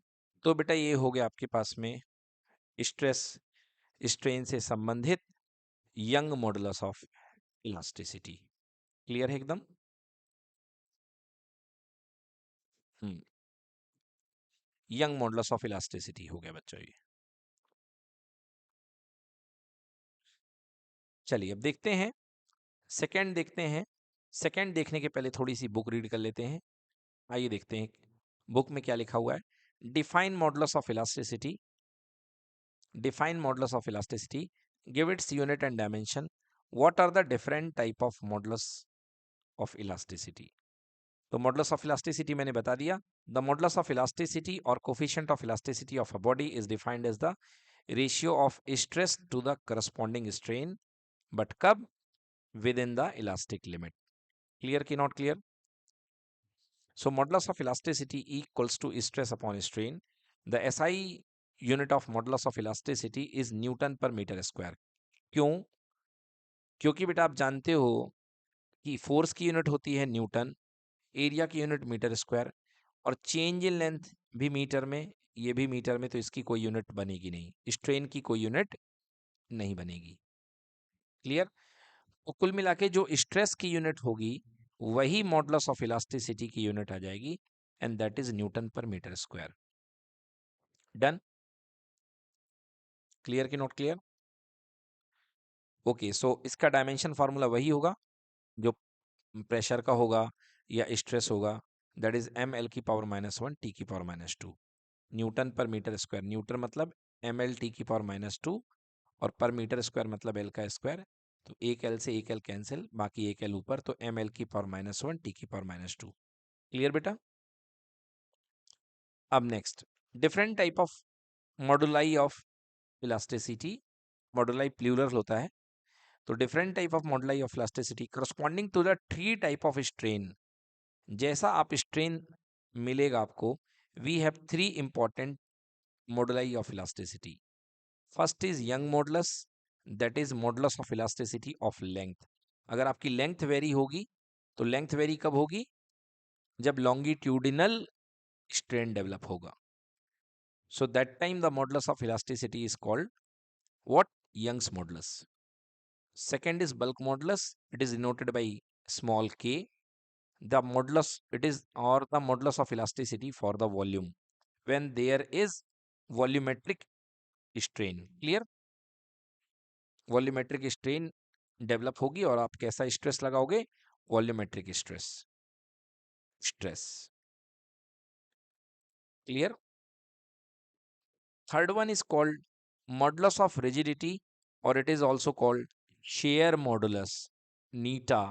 तो बेटा ये हो गया आपके पास में स्ट्रेस स्ट्रेन से संबंधित young modulus of elasticity. Clear है एकदम? यंग मॉडुलस ऑफ इलास्टिसिटी हो गया बच्चों ये। चलिए अब देखते हैं सेकंड, देखते हैं सेकंड। देखने के पहले थोड़ी सी बुक रीड कर लेते हैं। आइए देखते हैं बुक में क्या लिखा हुआ है। Define modulus of elasticity. Define modulus of elasticity, give its unit and dimension, what are the different type of modulus of elasticity. तो मॉडुलस ऑफ इलास्टिसिटी मैंने बता दिया। द मॉडुलस ऑफ इलास्टिसिटी और coefficient of elasticity of a body is defined as the ratio of stress to the corresponding strain, but कब? With in the elastic limit. Clear की not clear? So modulus of elasticity equals to stress upon strain. The SI unit of modulus of elasticity is Newton per meter square. क्यों? क्योंकि बेटा आप जानते हो कि फोर्स की यूनिट होती है न्यूटन, एरिया की यूनिट मीटर स्क्वायर, और चेंज इन लेंथ भी मीटर में, ये भी मीटर में, तो इसकी कोई यूनिट बनेगी नहीं, स्ट्रेन की कोई यूनिट नहीं बनेगी। क्लियर? तो कुल मिला के जो स्ट्रेस की यूनिट होगी वही मॉडुलस ऑफ इलास्टिसिटी की यूनिट आ जाएगी, and that is Newton per metre square. Done? Clear कि नॉट क्लियर? ओके, सो इसका डायमेंशन फार्मूला वही होगा जो प्रेशर का होगा या स्ट्रेस होगा, दैट इज ml⁻⁻1 टी की power -2 Newton per metre square. Newton मतलब ml टी की पावर -2, और पर मीटर स्क्वायर मतलब एल का स्क्वायर। तो एक एल से एक एल कैंसिल, बाकी एक एल ऊपर, तो ml की पावर -1 टी की पावर -2। क्लियर बेटा? अब next, different type of moduli of elasticity, moduli plural होता है, तो different type of moduli of elasticity corresponding to the three type of strain. जैसा आप स्ट्रेन मिलेगा आपको, we have three important moduli of elasticity. First is Young modulus, that is modulus of elasticity of length. अगर आपकी लेंथ वेरी होगी, तो लेंथ वेरी कब होगी? जब लॉन्गिट्यूडिनल स्ट्रेन डेवलप होगा। So that time the modulus of elasticity is called what? Young's modulus. Second is bulk modulus, it is denoted by small k. The modulus, it is or the modulus of elasticity for the volume when there is volumetric strain. Clear? Volumetric strain develop होगी और आप कैसा स्ट्रेस लगाओगे? Volumetric stress. Stress clear? Third one is called modulus of rigidity और it is also called shear modulus, Nita,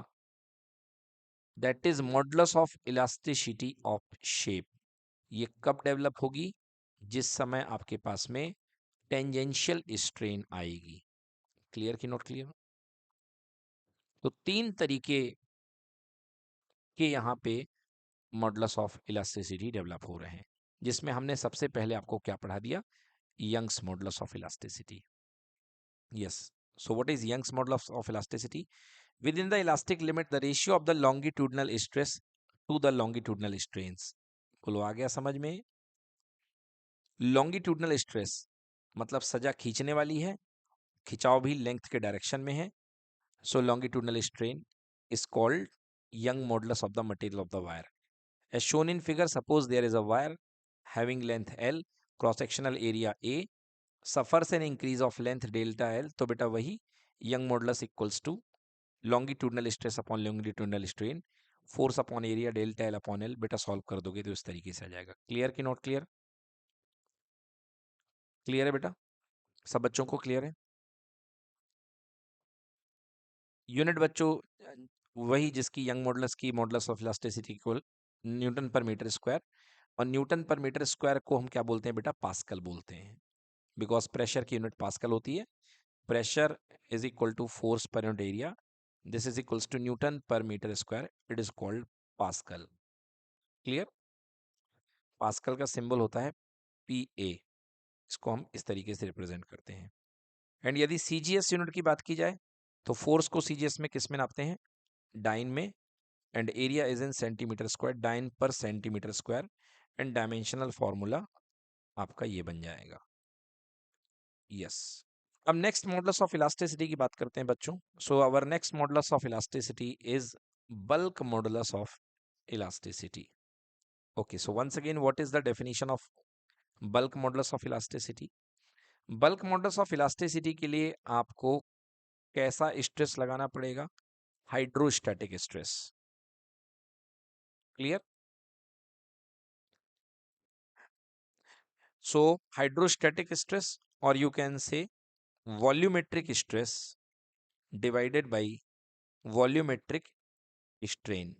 that is modulus of elasticity of shape. ये कब डेवलप होगी? जिस समय आपके पास में टेंजेंशियल स्ट्रेन आएगी। क्लियर कि नॉट क्लियर? तो तीन तरीके के यहाँ पे मॉडुलस ऑफ इलास्टिसिटी डेवलप हो रहे हैं, जिसमें हमने सबसे पहले आपको क्या पढ़ा दिया? Young's modulus of elasticity. Yes, so what is Young's modulus of elasticity? With in the elastic limit the ratio of the longitudinal stress to the longitudinal strains. बोलो, आ गया समझ में? लॉन्गिट्यूडनल स्ट्रेस मतलब सजा खींचने वाली है, खिंचाव भी लेंथ के डायरेक्शन में है। So longitudinal strain is called young modulus of the material of the wire. As shown in figure, suppose there is a wire having length L, cross sectional area A, suffers an increase of length delta L. तो बेटा वही young modulus equals to longitudinal stress upon longitudinal strain, force upon area delta L upon L। बेटा सॉल्व कर दोगे तो इस तरीके से आ जाएगा। क्लियर कि नॉट क्लियर? क्लियर है बेटा? सब बच्चों को क्लियर है? यूनिट बच्चों वही जिसकी यंग मॉडुलस की modulus of elasticity equal newton per metre square, और न्यूटन पर मीटर स्क्वायर को हम क्या बोलते हैं बेटा? पास्कल बोलते हैं, बिकॉज प्रेशर की यूनिट पास्कल होती है। Pressure is equal to force पर unit area, this is equals to newton per metre square, it is called pascal. Clear? Pascal का सिंबल होता है पी ए, इसको हम इस तरीके से रिप्रेजेंट करते हैं। एंड यदि सीजीएस यूनिट की बात की जाए, तो फोर्स को सीजीएस में किस में नापते हैं? डाइन में। And area is in centimetre square, dyne per centimetre square. And dimensional formula आपका ये बन जाएगा। यस, अब नेक्स्ट मॉडुलस ऑफ इलास्टिसिटी की बात करते हैं बच्चों। So our next modulus of elasticity is bulk modulus of elasticity. Okay, so once again what is the definition of bulk modulus of elasticity? Bulk modulus of elasticity के लिए आपको कैसा स्ट्रेस लगाना पड़ेगा? Hydrostatic stress. Clear? So hydrostatic stress, और you can say volumetric stress divided by volumetric strain.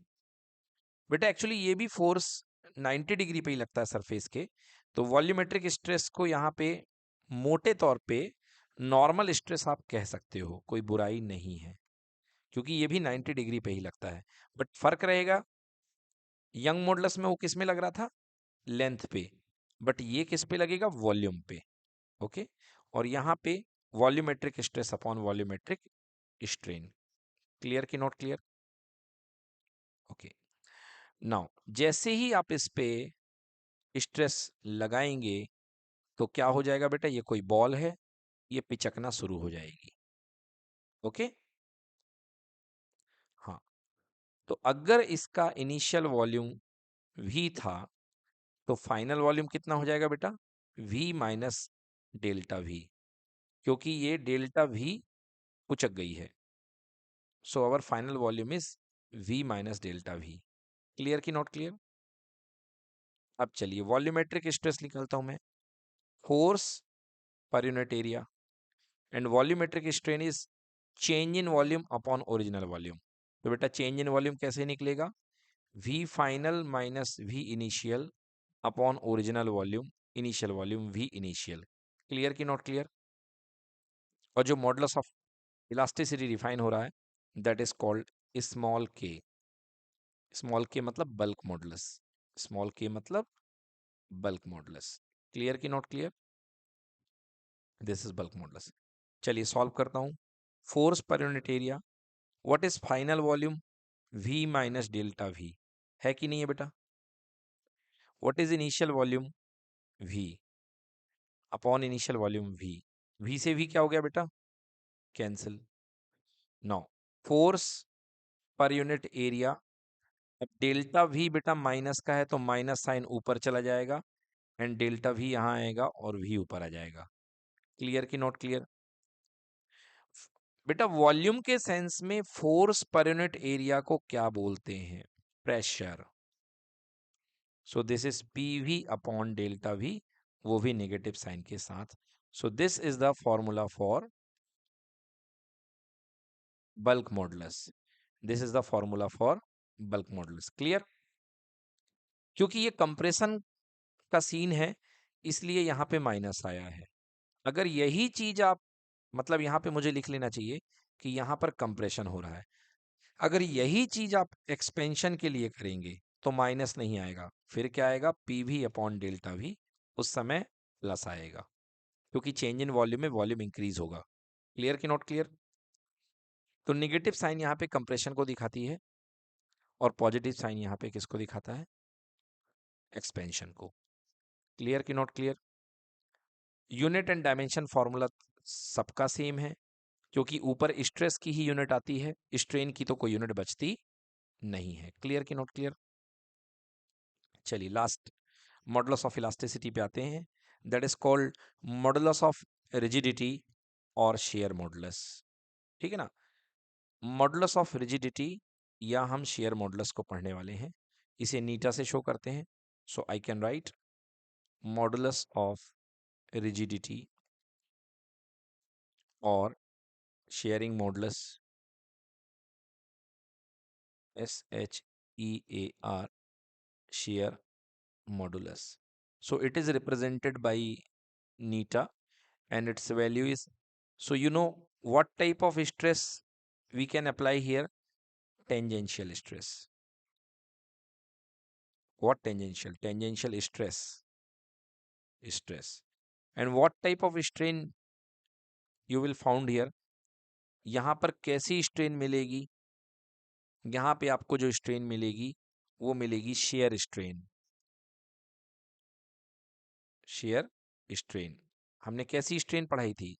बेटा एक्चुअली ये भी फोर्स 90 डिग्री पे ही लगता है सरफेस के, तो वॉल्यूमेट्रिक स्ट्रेस को यहाँ पे मोटे तौर पे नॉर्मल स्ट्रेस आप कह सकते हो, कोई बुराई नहीं है, क्योंकि ये भी 90 डिग्री पे ही लगता है। बट फर्क रहेगा, यंग मॉडुलस में वो किस में लग रहा था? लेंथ पे, बट ये किस पे लगेगा? वॉल्यूम पे। ओके, और यहाँ पे volumetric stress upon volumetric strain. Clear कि नॉट क्लियर? ओके, नाउ जैसे ही आप इस पे स्ट्रेस लगाएंगे, तो क्या हो जाएगा बेटा? ये कोई बॉल है, ये पिचकना शुरू हो जाएगी। ओके, हाँ, तो अगर इसका इनिशियल वॉल्यूम v था, तो फाइनल वॉल्यूम कितना हो जाएगा बेटा? v माइनस डेल्टा v, क्योंकि ये डेल्टा v पुचक गई है। So our final volume is v minus delta v। Clear कि नॉट क्लियर? अब चलिए वॉल्यूमेट्रिक स्ट्रेस निकालता हूं मैं। फोर्स पर unit area and volumetric strain is change in volume upon original volume. तो बेटा चेंज इन वॉल्यूम कैसे निकलेगा? v final minus v initial upon original volume, initial volume V initial. Clear की नॉट क्लियर? और जो मॉडुलस ऑफ इलास्टिसिटी डिफाइन हो रहा है दैट इज कॉल्ड स्मॉल के। स्मॉल के मतलब बल्क मॉडुलस। स्मॉल के मतलब बल्क मॉडुलस। क्लियर की not clear? This is bulk modulus. चलिए सॉल्व करता हूं। फोर्स पर unit area, what is final volume? V minus delta V है कि नहीं है बेटा? What is initial volume? V upon initial volume V। V से V क्या हो गया बेटा? कैंसिल। नाउ फोर्स पर यूनिट एरिया, अब डेल्टा V बेटा माइनस का है तो माइनस साइन ऊपर चला जाएगा एंड डेल्टा V यहाँ आएगा और V ऊपर आ जाएगा। क्लियर की नॉट क्लियर? बेटा वॉल्यूम के सेंस में फोर्स पर यूनिट एरिया को क्या बोलते हैं? Pressure. So this is PV upon delta V, वो भी नेगेटिव साइन के साथ। सो this is the formula for bulk modulus. This is the formula for bulk modulus. Clear? क्योंकि ये कंप्रेशन का सीन है इसलिए यहाँ पे माइनस आया है। अगर यही चीज आप, मतलब यहाँ पे मुझे लिख लेना चाहिए कि यहाँ पर कंप्रेशन हो रहा है। अगर यही चीज आप एक्सपेंशन के लिए करेंगे तो माइनस नहीं आएगा, फिर क्या आएगा? PV upon delta V। उस समय प्लस आएगा क्योंकि चेंज इन वॉल्यूम में वॉल्यूम इंक्रीज होगा। क्लियर कि नॉट क्लियर? तो निगेटिव साइन यहाँ पे कंप्रेशन को दिखाती है और पॉजिटिव साइन यहाँ पे किसको दिखाता है? एक्सपेंशन को। क्लियर कि not clear? Unit and dimension formula सबका सेम है क्योंकि ऊपर स्ट्रेस की ही यूनिट आती है, स्ट्रेन की तो कोई यूनिट बचती नहीं है। क्लियर कि नॉट क्लियर? चलिए लास्ट मॉडुलस ऑफ इलास्टिसिटी पे आते हैं, that is called modulus of rigidity और शेयर मॉडुलस। ठीक है ना? मॉडुलस ऑफ रिजिडिटी या हम शेयर मॉडुलस को पढ़ने वाले हैं। इसे नीटा से शो करते हैं। So I can write modulus of rigidity और shearing modulus, SHEAR, shear modulus. So it is represented by neta and its value is, so you know what type of stress we can apply here? Tangential stress. What tangential? Tangential stress. And what type of strain you will found here? यहाँ पर कैसी स्ट्रेन मिलेगी? यहाँ पे आपको जो स्ट्रेन मिलेगी वो मिलेगी शेयर स्ट्रेन। Shear strain. हमने कैसी स्ट्रेन पढ़ाई थी?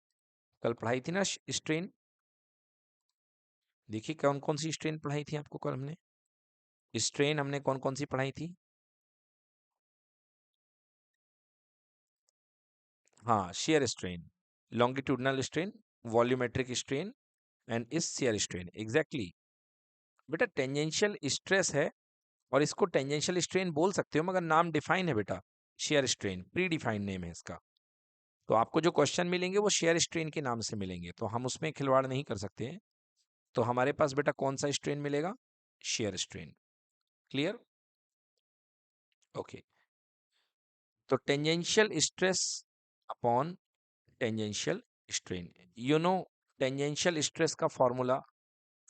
कल पढ़ाई थी ना स्ट्रेन। देखिए कौन कौन सी स्ट्रेन पढ़ाई थी आपको कल हमने? स्ट्रेन हमने कौन कौन सी पढ़ाई थी? हाँ, shear strain, longitudinal strain, volumetric strain and इस शेयर स्ट्रेन। एग्जैक्टली बेटा टेंजेंशियल स्ट्रेस है और इसको टेंजेंशियल स्ट्रेन बोल सकते हो मगर नाम डिफाइन है बेटा, shear strain pre defined name है इसका। तो आपको जो क्वेश्चन मिलेंगे वो शेयर स्ट्रेन के नाम से मिलेंगे तो हम उसमें खिलवाड़ नहीं कर सकते हैं। तो हमारे पास बेटा कौन सा स्ट्रेन मिलेगा? Shear strain. क्लियर? ओके। तो tangential stress upon tangential strain, you know tangential stress का फॉर्मूला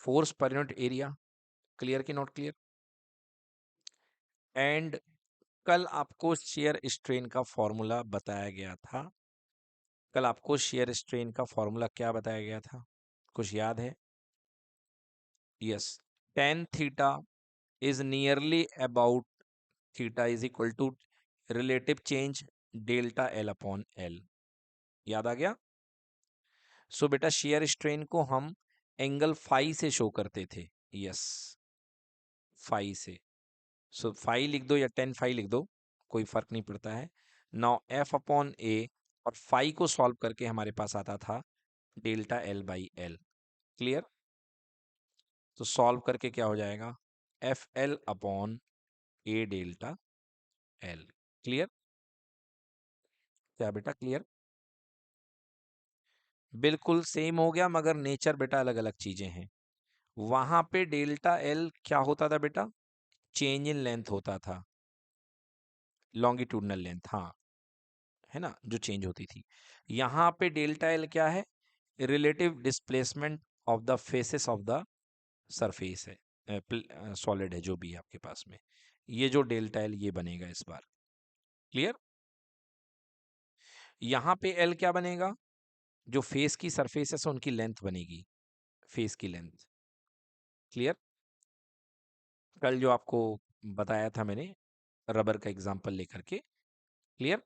फोर्स पर यूनिट एरिया। क्लियर की नॉट क्लियर? एंड कल आपको शेयर स्ट्रेन का फॉर्मूला बताया गया था। कल आपको शेयर स्ट्रेन का फॉर्मूला क्या बताया गया था? कुछ याद है? Yes, tan theta is nearly about theta is equal to relative change delta L upon L। याद आ गया? सो बेटा शेयर स्ट्रेन को हम एंगल फाई से शो करते थे। यस, फाई से। सो फाई लिख दो या टेन फाई लिख दो, कोई फर्क नहीं पड़ता है। नाउ F अपॉन A और फाई को सॉल्व करके हमारे पास आता था delta L by L। Clear? तो सॉल्व करके क्या हो जाएगा? FL upon A delta L। Clear? क्या बेटा क्लियर? बिल्कुल सेम हो गया मगर नेचर बेटा अलग अलग चीजें हैं। वहां पे डेल्टा L क्या होता था बेटा? चेंज इन लेंथ होता था, लॉन्गिट्यूडनल लेंथ। हाँ, है ना, जो चेंज होती थी। यहाँ पे डेल्टा एल क्या है, relative displacement of the faces of the surface है, सॉलिड है जो भी है आपके पास में, ये जो डेल्टा एल ये बनेगा इस बार। क्लियर। यहाँ पे एल क्या बनेगा, जो फेस की सरफेसेस है उनकी लेंथ बनेगी, फेस की लेंथ। क्लियर। कल जो आपको बताया था मैंने रबर का एग्जांपल लेकर के। क्लियर।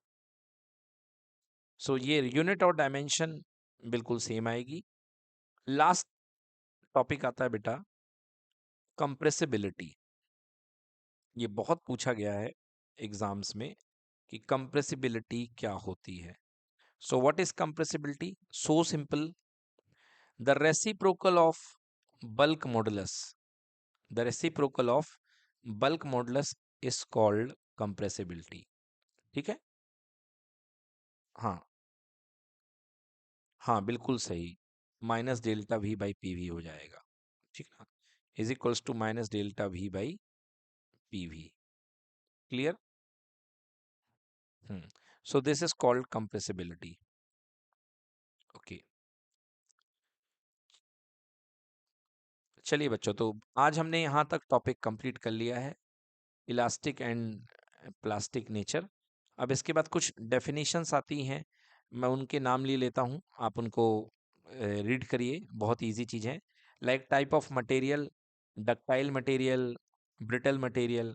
सो ये यूनिट और डायमेंशन बिल्कुल सेम आएगी। लास्ट टॉपिक आता है बेटा कंप्रेसिबिलिटी। ये बहुत पूछा गया है एग्जाम्स में कि कंप्रेसिबिलिटी क्या होती है। So what is compressibility? So simple, the reciprocal of bulk modulus, the reciprocal of bulk modulus is called compressibility. ठीक है। हाँ हाँ बिल्कुल सही, minus delta V by P V हो जाएगा। ठीक ना, is equals to minus delta V by P V. Clear. So this is called compressibility. Okay, चलिए बच्चों, तो आज हमने यहाँ तक टॉपिक कंप्लीट कर लिया है, इलास्टिक एंड प्लास्टिक नेचर। अब इसके बाद कुछ डेफिनेशंस आती हैं, मैं उनके नाम ले लेता हूँ, आप उनको रीड करिए, बहुत इजी चीज़ है। Like type of material, ductile material, brittle material.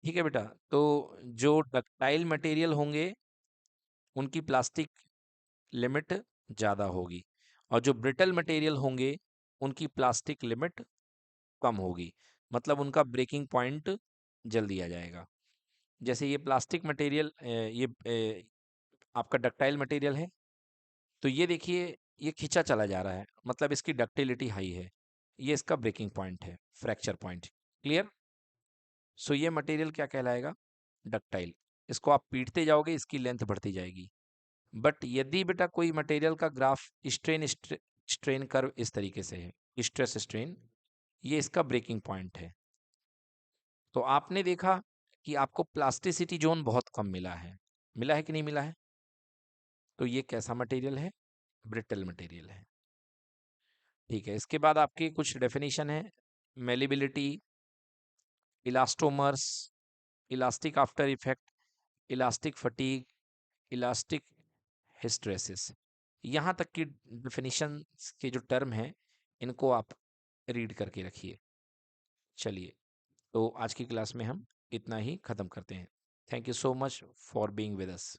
ठीक है बेटा, तो जो डक्टाइल मटेरियल होंगे उनकी प्लास्टिक लिमिट ज़्यादा होगी, और जो ब्रिटल मटेरियल होंगे उनकी प्लास्टिक लिमिट कम होगी, मतलब उनका ब्रेकिंग पॉइंट जल्दी आ जाएगा। जैसे ये प्लास्टिक मटेरियल, आपका डक्टाइल मटेरियल है, तो ये देखिए ये खिंचा चला जा रहा है, मतलब इसकी डक्टिलिटी हाई है, ये इसका ब्रेकिंग पॉइंट है, फ्रैक्चर पॉइंट। क्लियर। सो ये मटेरियल क्या कहलाएगा, डक्टाइल। इसको आप पीटते जाओगे इसकी लेंथ बढ़ती जाएगी। बट यदि बेटा कोई मटेरियल का ग्राफ स्ट्रेन स्ट्रेन कर्व इस तरीके से है, स्ट्रेस स्ट्रेन, ये इसका ब्रेकिंग पॉइंट है, तो आपने देखा कि आपको प्लास्टिसिटी जोन बहुत कम मिला है कि नहीं मिला है, तो ये कैसा मटेरियल है, ब्रिटल मटेरियल है। ठीक है, इसके बाद आपके कुछ डेफिनेशन है, malleability, elastomers, elastic after effect, elastic fatigue, elastic hysteresis. यहाँ तक की डेफिनेशन के जो टर्म हैं इनको आप रीड करके रखिए। चलिए, तो आज की क्लास में हम इतना ही ख़त्म करते हैं। Thank you so much for being with us.